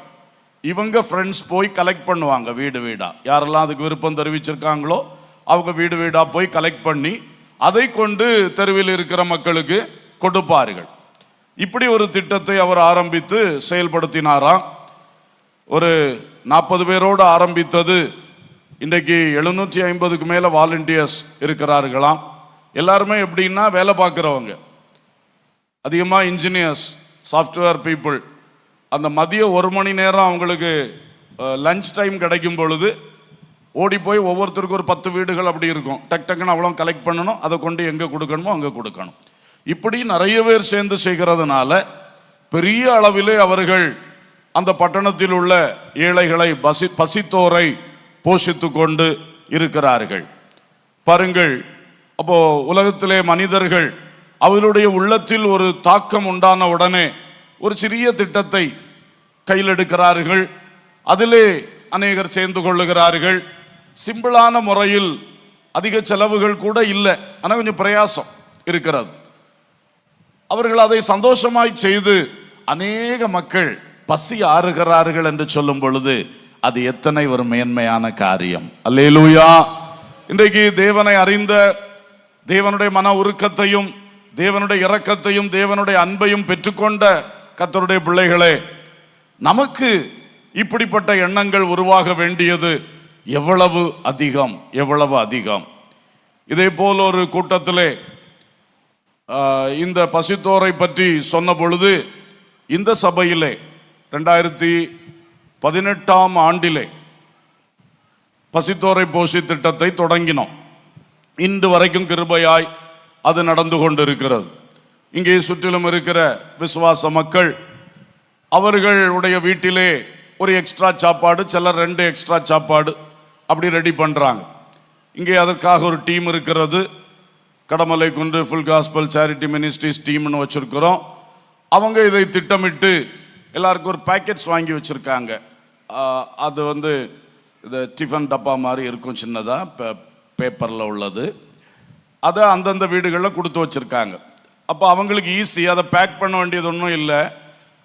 இவங்க ஃப்ரெண்ட்ஸ் போய் கலெக்ட் பண்ணுவாங்க வீடு வீடா. யாரெல்லாம் அதுக்கு விருப்பம் தெரிவிச்சிருக்காங்களோ அவங்க வீடு வீடா போய் கலெக்ட் பண்ணி அதை கொண்டு தெருவில் இருக்கிற மக்களுக்கு கொடுப்பார்கள். இப்படி ஒரு திட்டத்தை அவர் ஆரம்பித்து செயல்படுத்தினாராம். ஒரு 40 பேரோடு ஆரம்பித்தது. இன்றைக்கு 750க்கு மேலே வாலண்டியர்ஸ் இருக்கிறார்களாம். எல்லாருமே எப்படின்னா வேலை பார்க்குறவங்க, அதிகமாக இன்ஜினியர்ஸ், சாஃப்ட்வேர் பீப்புள். அந்த மதிய 1 மணி நேரம் அவங்களுக்கு லஞ்ச் டைம் கிடைக்கும் பொழுது ஓடி போய் ஒவ்வொருத்தருக்கும் ஒரு 10 வீடுகள் அப்படி இருக்கும். டக் டக்குன்னு அவ்வளோ கலெக்ட் பண்ணணும், அதை கொண்டு எங்கே கொடுக்கணுமோ அங்கே கொடுக்கணும். இப்படி நிறைய பேர் சேர்ந்து செய்கிறதுனால பெரிய அளவிலே அவர்கள் அந்த பட்டணத்தில் உள்ள ஏழைகளை, பசித்தோரை போஷித்து கொண்டு இருக்கிறார்கள். பாருங்கள், அப்போ உலகத்திலே மனிதர்கள் அவர்களுடைய உள்ளத்தில் ஒரு தாக்கம் உண்டான உடனே ஒரு சிறிய திட்டத்தை கையில் எடுக்கிறார்கள். அதிலே அநேகர் சேர்ந்து கொள்ளுகிறார்கள். சிம்பிளான முறையில், அதிக செலவுகள் கூட இல்லை, ஆனால் கொஞ்சம் பிரயாசம் இருக்கிறது. அவர்கள் அதை சந்தோஷமாய் செய்து அநேக மக்கள் பசி ஆறுகிறார்கள் என்று சொல்லும் பொழுது அது எத்தனை ஒரு மேன்மையான காரியம். அல்லேலூயா. இன்றைக்கு தேவனை அறிந்த, தேவனுடைய மன உருக்கத்தையும் தேவனுடைய இரக்கத்தையும் தேவனுடைய அன்பையும் பெற்றுக்கொண்ட கர்த்தருடைய பிள்ளைகளே, நமக்கு இப்படிப்பட்ட எண்ணங்கள் உருவாக வேண்டியது எவ்வளவு அதிகம், எவ்வளவு அதிகம். இதே போல் ஒரு கூட்டத்திலே இந்த பசித்தோரை பற்றி சொன்ன பொழுது, இந்த சபையிலே 2018ஆம் ஆண்டிலே பசித்தோரை போஷி திட்டத்தை தொடங்கினோம். இன்று வரைக்கும் கிருபையாய் அது நடந்து கொண்டிருக்கிறது. இங்கே சுற்றிலும் இருக்கிற விசுவாச மக்கள் அவர்களுடைய வீட்டிலே ஒரு எக்ஸ்ட்ரா சாப்பாடு, சிலர் 2 எக்ஸ்ட்ரா சாப்பாடு அப்படி ரெடி பண்ணுறாங்க. இங்கே அதற்காக ஒரு டீம் இருக்கிறது. கடமலை குன்று ஃபுல் காஸ்பல் சேரிட்டி மினிஸ்ட்ரிஸ் டீம்னு வச்சுருக்கிறோம். அவங்க இதை திட்டமிட்டு எல்லாருக்கும் ஒரு பேக்கெட்ஸ் வாங்கி வச்சுருக்காங்க. அது வந்து இது டிஃபன் டப்பா மாதிரி இருக்கும், சின்னதாக பேப்பரில் உள்ளது. அதை அந்தந்த வீடுகளில் கொடுத்து வச்சுருக்காங்க. அப்போ அவங்களுக்கு ஈஸி, அதை பேக் பண்ண வேண்டியது ஒன்றும் இல்லை.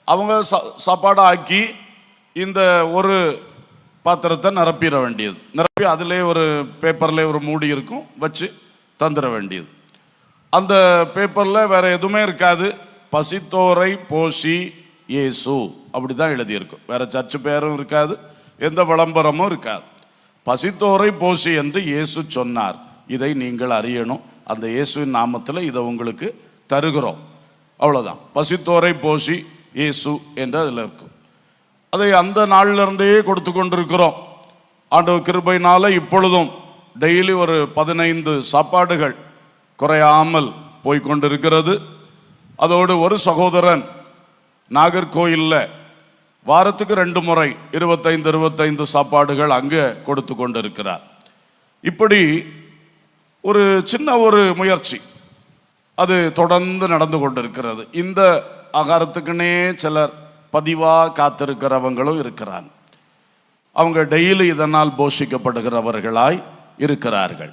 அவங்க சாப்பாடு ஆக்கி இந்த ஒரு பாத்திரத்தை நிரப்பிட வேண்டியது, நிரப்பி அதிலே ஒரு பேப்பரில் ஒரு மூடி இருக்கும், வச்சு தந்துட வேண்டியது. அந்த பேப்பரில் வேற எதுவுமே இருக்காது, பசித்தோரை போஷி இயேசு அப்படி தான் எழுதியிருக்கும். வேற சர்ச்சு பேரும் இருக்காது, எந்த விளம்பரமும் இருக்காது. பசித்தோரை போஷி என்று இயேசு சொன்னார், இதை நீங்கள் அறியணும், அந்த இயேசுவின் நாமத்தில் இதை உங்களுக்கு தருகிறோம், அவ்வளோதான். பசித்தோரை போஷி இயேசு என்று அதில் இருக்கும். அதை அந்த நாளிலிருந்தே கொடுத்து கொண்டிருக்கிறோம். ஆண்டவர் கிருபையினால இப்பொழுதும் டெய்லி ஒரு 15 சாப்பாடுகள் குறையாமல் போய்கொண்டிருக்கிறது. அதோடு ஒரு சகோதரன் நாகர்கோயிலில் வாரத்துக்கு 2 முறை 25 சாப்பாடுகள் அங்கே கொடுத்து கொண்டிருக்கிறார். இப்படி ஒரு சின்ன ஒரு முயற்சி அது தொடர்ந்து நடந்து கொண்டிருக்கிறது. இந்த ஆகாரத்துக்குன்னே சிலர் பதிவாக காத்திருக்கிறவங்களும் இருக்கிறாங்க. அவங்க டெய்லி இதனால் போஷிக்கப்படுகிறவர்களாய் இருக்கிறார்கள்.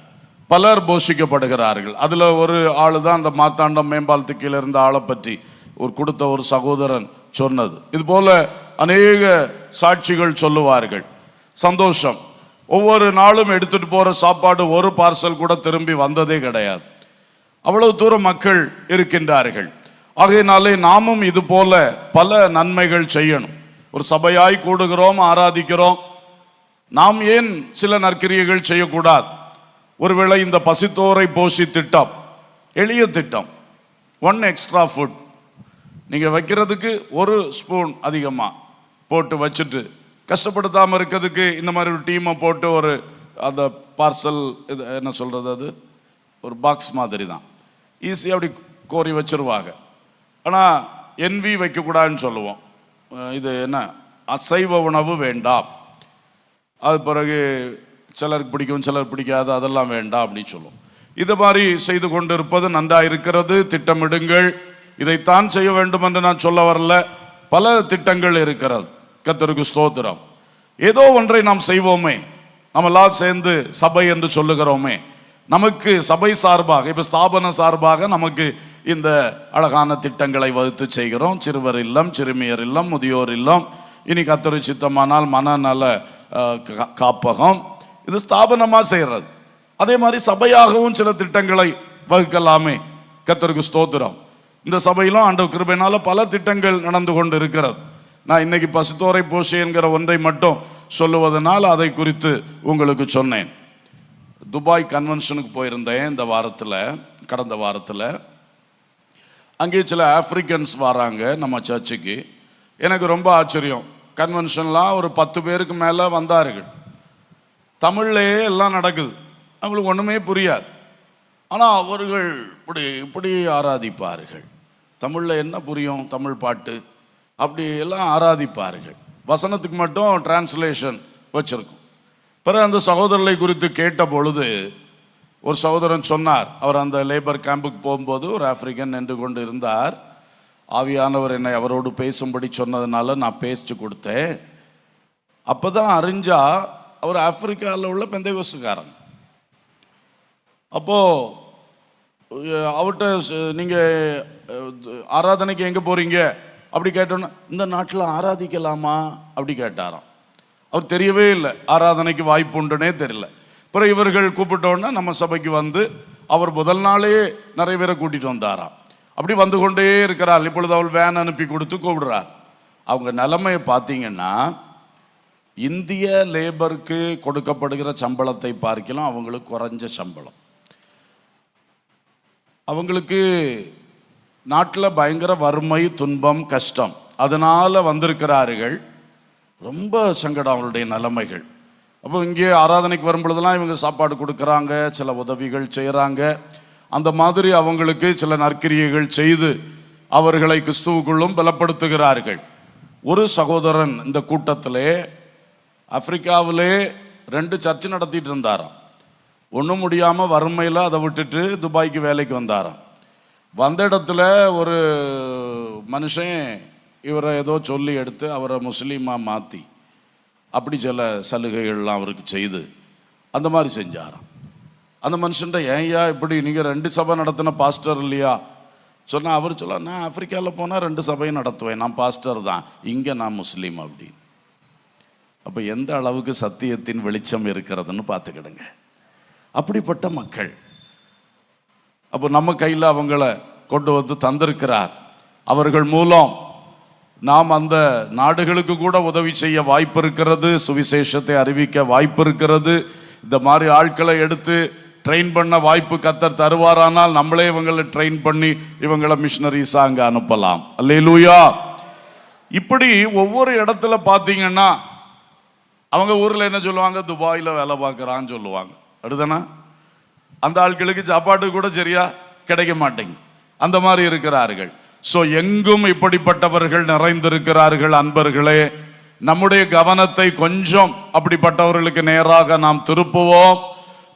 பலர் போஷிக்கப்படுகிறார்கள். அதில் ஒரு ஆள் தான் அந்த மார்த்தாண்டம் மேம்பாலத்து கீழே இருந்த ஆளை பற்றி ஒரு கொடுத்த ஒரு சகோதரன் சொன்னது. இது போல அநேக சாட்சிகள் சொல்லுவார்கள். சந்தோஷம். ஒவ்வொரு நாளும் எடுத்துட்டு போகிற சாப்பாடு ஒரு பார்சல் கூட திரும்பி வந்ததே கிடையாது. அவ்வளவு தூரம் மக்கள் இருக்கின்றார்கள். ஆகையினாலே நாமும் இது போல பல நன்மைகள் செய்யணும். ஒரு சபையாய் கூடுகிறோம், ஆராதிக்கிறோம், நாம் ஏன் சில நற்கிரியைகள் செய்யக்கூடாது? ஒருவேளை இந்த பசித்தோரை போஷி திட்டம் எளிய திட்டம், 1 எக்ஸ்ட்ரா ஃபுட் நீங்கள் வைக்கிறதுக்கு 1 ஸ்பூன் அதிகமாக போட்டு வச்சுட்டு கஷ்டப்படுத்தாமல் இருக்கிறதுக்கு இந்த மாதிரி ஒரு டீமை போட்டு ஒரு அந்த பார்சல் இது என்ன சொல்கிறது, அது ஒரு பாக்ஸ் மாதிரி தான், ஈஸியாக அப்படி கோரி வச்சிருவாங்க. ஆனால் என்வி வைக்கக்கூடாதுன்னு சொல்லுவோம். இது என்ன, அசைவ உணவு வேண்டாம், அது பிறகு சிலருக்கு பிடிக்கும் சிலர் பிடிக்காது, அதெல்லாம் வேண்டாம் அப்படின்னு சொல்லுவோம். இது மாதிரி செய்து கொண்டு இருப்பது நன்றாக இருக்கிறது. திட்டமிடுங்கள். இதைத்தான் செய்ய வேண்டும் என்று நான் சொல்ல வரல, பல திட்டங்கள் இருக்கிறது. கர்த்தருக்கு ஸ்தோத்திரம். ஏதோ ஒன்றை நாம் செய்வோமே, நம்ம எல்லாம் சேர்ந்து சபை என்று சொல்லுகிறோமே, நமக்கு சபை சார்பாக இப்போ ஸ்தாபன சார்பாக நமக்கு இந்த அழகான திட்டங்களை வகுத்து செய்கிறோம். சிறுவர் இல்லம், சிறுமியர் இல்லம், முதியோர் இல்லம், இனி கர்த்தர் சித்தமானால் மனநல காப்பகம், இது ஸ்தாபனமாக செய்கிறது. அதே மாதிரி சபையாகவும் சில திட்டங்களை வகுக்கலாமே. கர்த்தருக்கு ஸ்தோத்திரம். இந்த சபையிலும் ஆண்டவர் கிருபையினால பல திட்டங்கள் நடந்து கொண்டு இருக்கிறது. நான் இன்னைக்கு பசித்தோரை போஷி என்கிற ஒன்றை மட்டும் சொல்லுவதனால் அதை குறித்து உங்களுக்கு சொன்னேன். துபாய் கன்வென்ஷனுக்கு போயிருந்தேன் இந்த வாரத்தில், கடந்த வாரத்தில். அங்கே சில ஆப்பிரிக்கன்ஸ் வராங்க நம்ம சர்ச்சுக்கு. எனக்கு ரொம்ப ஆச்சரியம். கன்வென்ஷன்லாம் ஒரு 10 பேருக்கு மேலே வந்தார்கள். தமிழ்லேயே எல்லாம் நடக்குது, அவங்களுக்கு ஒன்றுமே புரியாது. ஆனால் அவர்கள் இப்படி ஆராதிப்பார்கள். தமிழில் என்ன புரியும், தமிழ் பாட்டு அப்படி எல்லாம் ஆராதிப்பார்கள். வசனத்துக்கு மட்டும் டிரான்ஸ்லேஷன் வச்சிருக்கும். பிறகு அந்த சகோதரர்களை குறித்து கேட்ட பொழுது ஒரு சகோதரன் சொன்னார், அவர் அந்த லேபர் கேம்புக்கு போகும்போது ஒரு ஆப்பிரிக்கன் நின்று கொண்டு இருந்தார். ஆவியானவர் என்னை அவரோடு பேசும்படி சொன்னதுனால நான் பேசிட்டு கொடுத்தேன். அப்போ தான் அறிஞ்சா அவர் ஆப்பிரிக்காவில் உள்ள பெந்தைகோஸ்துக்காரன். அப்போது அவர்கிட்ட நீங்கள் ஆராதனைக்கு எங்கே போகிறீங்க அப்படி கேட்டோன்னா, இந்த நாட்டில் ஆராதிக்கலாமா அப்படி கேட்டாராம். அவர் தெரியவே இல்லை, ஆராதனைக்கு வாய்ப்பு உண்டுனே தெரியல. அப்புறம் இவர்கள் கூப்பிட்டோன்னா நம்ம சபைக்கு வந்து அவர் முதல் நாளே நிறைய பேரை கூட்டிகிட்டு வந்தாராம். அப்படி வந்து கொண்டே இருக்கிறார். இப்பொழுது அவள் வேன் அனுப்பி கொடுத்து கூப்பிடுறார். அவங்க நிலைமையை பார்த்தீங்கன்னா, இந்திய லேபருக்கு கொடுக்கப்படுகிற சம்பளத்தை பார்க்கலாம் அவங்களுக்கு குறைஞ்ச சம்பளம். அவங்களுக்கு நாட்டில் பயங்கர வறுமை, துன்பம், கஷ்டம், அதனால் வந்திருக்கிறார்கள். ரொம்ப சங்கடம் அவங்களுடைய நிலைமைகள். அப்போ இங்கே ஆராதனைக்கு வரும் பொழுதெல்லாம் இவங்க சாப்பாடு கொடுக்குறாங்க, சில உதவிகள் செய்கிறாங்க. அந்த மாதிரி அவங்களுக்கு சில நற்கிரியைகள் செய்து அவர்களை கிறிஸ்துவுக்குள்ளும் பலப்படுத்துகிறார்கள். ஒரு சகோதரன் இந்த கூட்டத்திலே ஆப்பிரிக்காவிலே 2 சர்ச்சு நடத்திட்டு இருந்தாராம். ஒன்றும் முடியாமல் வறுமையில் அதை விட்டுட்டு துபாய்க்கு வேலைக்கு வந்தாராம். வந்த இடத்துல ஒரு மனுஷன் இவரை ஏதோ சொல்லி எடுத்து அவரை முஸ்லீமாக மாற்றி அப்படி சில சலுகைகள்லாம் அவருக்கு செய்து அந்த மாதிரி செஞ்சாராம். அந்த மனுஷன்ட்ட, ஏன்யா இப்படி, நீங்கள் 2 சபை நடத்தின பாஸ்டர் இல்லையா சொன்னால், அவர் சொல்ல, நான் ஆப்பிரிக்காவில் போனால் 2 சபையும் நடத்துவேன், நான் பாஸ்டர் தான், இங்கே நான் முஸ்லீம் அப்படின்னு. அப்போ எந்த அளவுக்கு சத்தியத்தின் வெளிச்சம் இருக்கிறதுன்னு பார்த்துக்கிடுங்க. அப்படிப்பட்ட மக்கள். அப்போ நம்ம கையில் அவங்கள கொண்டு வந்து தந்திருக்கிறார். அவர்கள் மூலம் நாம் அந்த நாடுகளுக்கு கூட உதவி செய்ய வாய்ப்பு இருக்கிறது, சுவிசேஷத்தை அறிவிக்க வாய்ப்பு இருக்கிறது. இந்த மாதிரி ஆட்களை எடுத்து ட்ரெயின் பண்ண வாய்ப்பு கர்த்தர் தருவாரானால் நம்மளே இவங்களை ட்ரெயின் பண்ணி இவங்களை மிஷனரிஸாக அங்கே அனுப்பலாம். அல்லேலூயா. இப்படி ஒவ்வொரு இடத்துல பார்த்தீங்கன்னா அவங்க ஊரில் என்ன சொல்லுவாங்க, துபாயில் வேலை பார்க்குறான்னு சொல்லுவாங்க. அடுத்தனா அந்த ஆட்களுக்கு சாப்பாட்டு கூட சரியா கிடைக்க மாட்டேங்குது. அந்த மாதிரி இருக்கிறார்கள். ஸோ எங்கும் இப்படிப்பட்டவர்கள் நிறைந்திருக்கிறார்கள். அன்பர்களே, நம்முடைய கவனத்தை கொஞ்சம் அப்படிப்பட்டவர்களுக்கு நேராக நாம் திருப்புவோம்.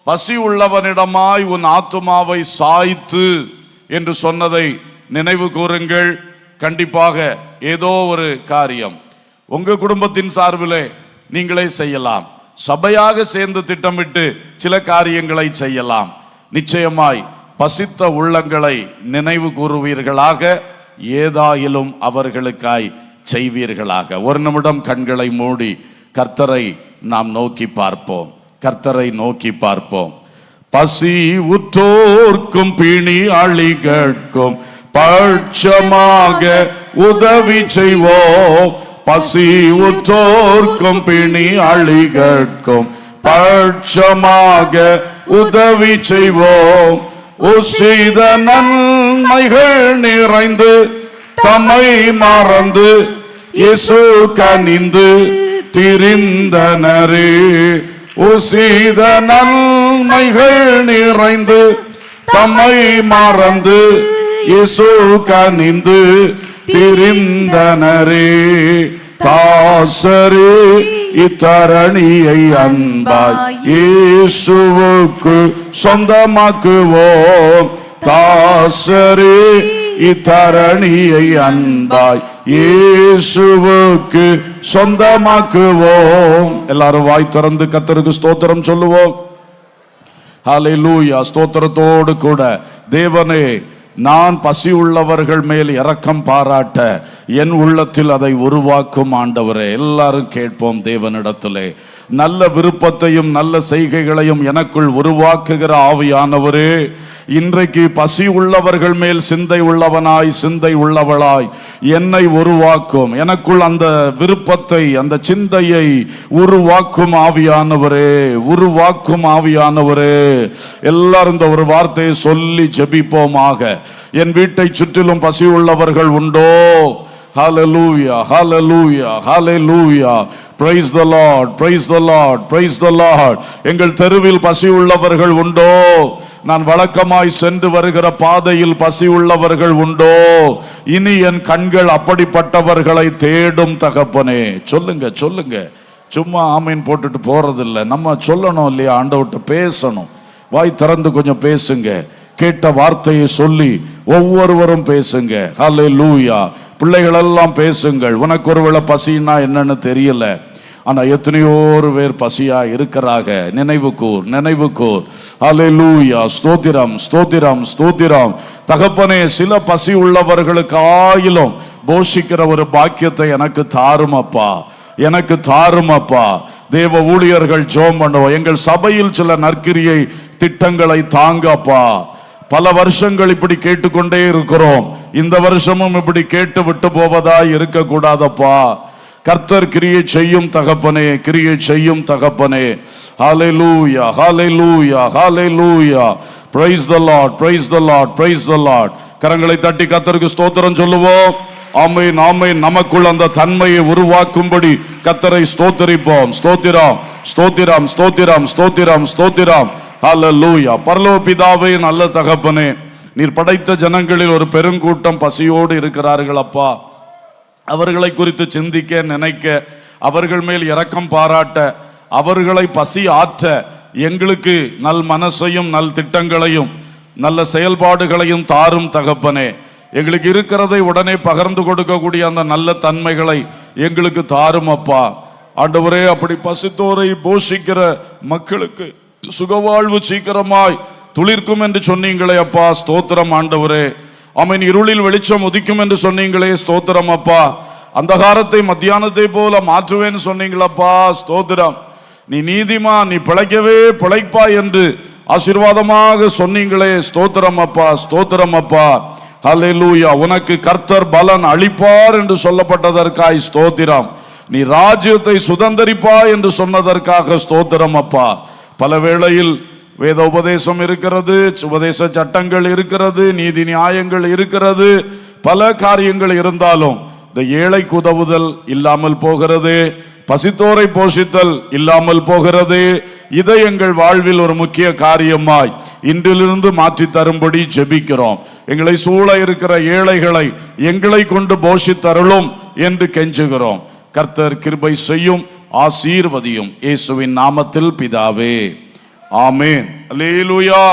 பசி உள்ளவனிடமாய் உன் ஆத்துமாவை சாய்த்து என்று சொன்னதை நினைவு கூறுங்கள். கண்டிப்பாக ஏதோ ஒரு காரியம் உங்க குடும்பத்தின் சார்பிலே நீங்களே செய்யலாம். சபையாக சேர்ந்து திட்டமிட்டு சில காரியங்களை செய்யலாம். நிச்சயமாய் பசித்த உள்ளங்களை நினைவு கூறுவீர்களாக, ஏதாயிலும் அவர்களுக்காய் செய்வீர்களாக. ஒரு நிமிடம் கண்களை மூடி கர்த்தரை நாம் நோக்கி பார்ப்போம். கர்த்தரை நோக்கி பார்ப்போம். பசி உற்றோர்க்கும் பிணி அழிகட்கும் பட்சமாக உதவி செய்வோம். பசி உற்றோர்க்கும் பிணி அழிகட்கும் பட்சமாக உதவி செய்வோம். செய்த நன்மைகள் நிறைந்து தம்மை மறந்து இயேசு கனிந்து திரிந்தனரே. செய்த நன்மைகள் நிறைந்து தம்மை மறந்து இயேசு கனிந்து திரிந்தனரே. தாசரே இத்தரணியை அன்பாய் இயேசுவுக்கு சொந்தமாக்குவோம். தாசரே இத்தரணியை அன்பாய் இயேசுவுக்கு சொந்தமாக்குவோம். எல்லாரும் வாய் திறந்து கர்த்தருக்கு ஸ்தோத்திரம் சொல்லுவோம். ஹல்லேலூயா. ஸ்தோத்திரத்தோடு கூட தேவனே, நான் பசி உள்ளவர்கள் மேல் இரக்கம் பாராட்ட என் உள்ளத்தில் அதை உருவாக்கும் ஆண்டவரே. எல்லாரும் கேட்போம் தேவனிடத்திலே. நல்ல விருப்பத்தையும் நல்ல செய்கைகளையும் எனக்குள் உருவாக்குகிற ஆவியானவரே, இன்றைக்கு பசி உள்ளவர்கள் மேல் சிந்தை உள்ளவனாய் சிந்தை உள்ளவளாய் என்னை உருவாக்கும். எனக்குள் அந்த விருப்பத்தை அந்த சிந்தையை உருவாக்கும் ஆவியானவரே, உருவாக்கும் ஆவியானவரே. எல்லாரும் இந்த ஒரு வார்த்தையை சொல்லி ஜெபிப்போமாக. என் வீட்டை சுற்றிலும் பசி உள்ளவர்கள் உண்டோ? Hallelujah, hallelujah, hallelujah. Praise the Lord, praise the Lord, praise the Lord. எங்கள் தெருவில் பசி உள்ளவர்கள் உண்டோ? நான் வழக்கமாய் சென்று வருகிற பாதையில் பசி உள்ளவர்கள் உண்டோ? இனி என் கண்கள் அப்படிப்பட்டவர்களை தேடும் தகப்பனே. சொல்லுங்க சொல்லுங்க. சும்மா ஆமீன் போட்டுட்டு போறதில்லை. நம்ம சொல்லணும் இல்லையா? ஆண்டவர்கிட்ட பேசணும். வாய் திறந்து கொஞ்சம் பேசுங்க. கேட்ட வார்த்தையை சொல்லி ஒவ்வொருவரும் பேசுங்க. ஹல்லேலூயா. பிள்ளைகள் எல்லாம் பேசுங்கள். உனக்கு ஒருவேளை பசின்னா என்னன்னு தெரியல, ஆனா எத்தனையோ பேர் பசியா இருக்கிறாங்க. நினைவுக்கூர், நினைவுக்கூர். ஹல்லேலூயா. ஸ்தோத்திரம், ஸ்தோத்திரம், ஸ்தோத்திரம். தகப்பனே, சில பசி உள்ளவர்களுக்கு ஆயிலும் போஷிக்கிற ஒரு பாக்கியத்தை எனக்கு தாருமப்பா, எனக்கு தாருமப்பா. தேவ ஊழியர்கள் ஜெபம் பண்ணுவோம். எங்கள் சபையில் சில நற்கிரியை திட்டங்களை தாங்கப்பா. பல வருஷங்கள் இப்படி கேட்டுக்கொண்டே இருக்கிறோம். இந்த வருஷமும் இப்படி கேட்டு விட்டு போவதாய் இருக்க கூடாதப்பா. கர்த்தர் கிரியை செய்யும் தகப்பனே, கிரியை செய்யும் தகப்பனே. Hallelujah, hallelujah, hallelujah. Praise the lord, praise the lord, praise the lord. கரங்களை தட்டி கர்த்தருக்கு ஸ்தோத்திரம் சொல்லுவோம். ஆமென், ஆமென். நமக்குள் அந்த தன்மையை உருவாக்கும்படி கர்த்தரை ஸ்தோத்திரிப்போம். ஸ்தோத்திரம், ஸ்தோத்திரம், ஸ்தோத்திரம், ஸ்தோத்திரம், ஸ்தோத்திரம். ஹல்லேலூயா. பரலோக பிதாவே, நல்ல தகப்பனே, நீர் படைத்த ஜனங்களில் ஒரு பெருங்கூட்டம் பசியோடு இருக்கிறார்கள் அப்பா. அவர்களை குறித்து சிந்திக்க, நினைக்க, அவர்கள் மேல் இரக்கம் பாராட்ட, அவர்களை பசி ஆற்ற எங்களுக்கு நல் மனசையும் நல் திட்டங்களையும் நல்ல செயல்பாடுகளையும் தாரும் தகப்பனே. எங்களுக்கு இருக்கிறதை உடனே பகிர்ந்து கொடுக்கக்கூடிய அந்த நல்ல தன்மைகளை எங்களுக்கு தாரும் அப்பா. ஆண்டவரே, அப்படி பசித்தோரை போஷிக்கிற மக்களுக்கு சுகவாழ்வு சீக்கிரமாய் துளிர்க்கும் என்று சொன்னீங்களே அப்பா. ஸ்தோத்திரம் ஆண்டவரே. ஆமென். இருளில் வெளிச்சம் உதிக்கும் என்று சொன்னீங்களே. ஸ்தோத்திரம் அப்பா. அந்தகாரத்தை மத்தியானத்தை போல மாற்றுவேன்னு சொன்னீங்களப்பா. ஸ்தோத்திரம். நீ நீதிமான், நீ பிழைக்கவே பிழைப்பா என்று ஆசீர்வாதமாக சொன்னீங்களே. ஸ்தோத்திரம் அப்பா, ஸ்தோத்திரம் அப்பா. ஹல்லேலூயா. உனக்கு கர்த்தர் பலன் அளிப்பார் என்று சொல்லப்பட்டதற்காய் ஸ்தோத்திரம். நீ ராஜ்யத்தை சுதந்தரிப்பா என்று சொன்னதற்காக ஸ்தோத்திரம் அப்பா. பல வேளையில் வேத உபதேசம் இருக்கிறது, உபதேச சட்டங்கள் இருக்கிறது, நீதி நியாயங்கள் இருக்கிறது, பல காரியங்கள் இருந்தாலும் இந்த ஏழைக்கு உதவுதல் இல்லாமல் போகிறது, பசித்தோரை போஷித்தல் இல்லாமல் போகிறது. இதை எங்கள் வாழ்வில் ஒரு முக்கிய காரியமாய் இன்றிலிருந்து மாற்றி தரும்படி ஜெபிக்கிறோம். எங்களை சூழ இருக்கிற ஏழைகளை எங்களை கொண்டு போஷித்தருளும் என்று கெஞ்சுகிறோம். கர்த்தர் கிருபை செய்யும், ஆசீர்வதியும். இயேசுவின் நாமத்தில் பிதாவே, ஆமென். அல்லேலூயா.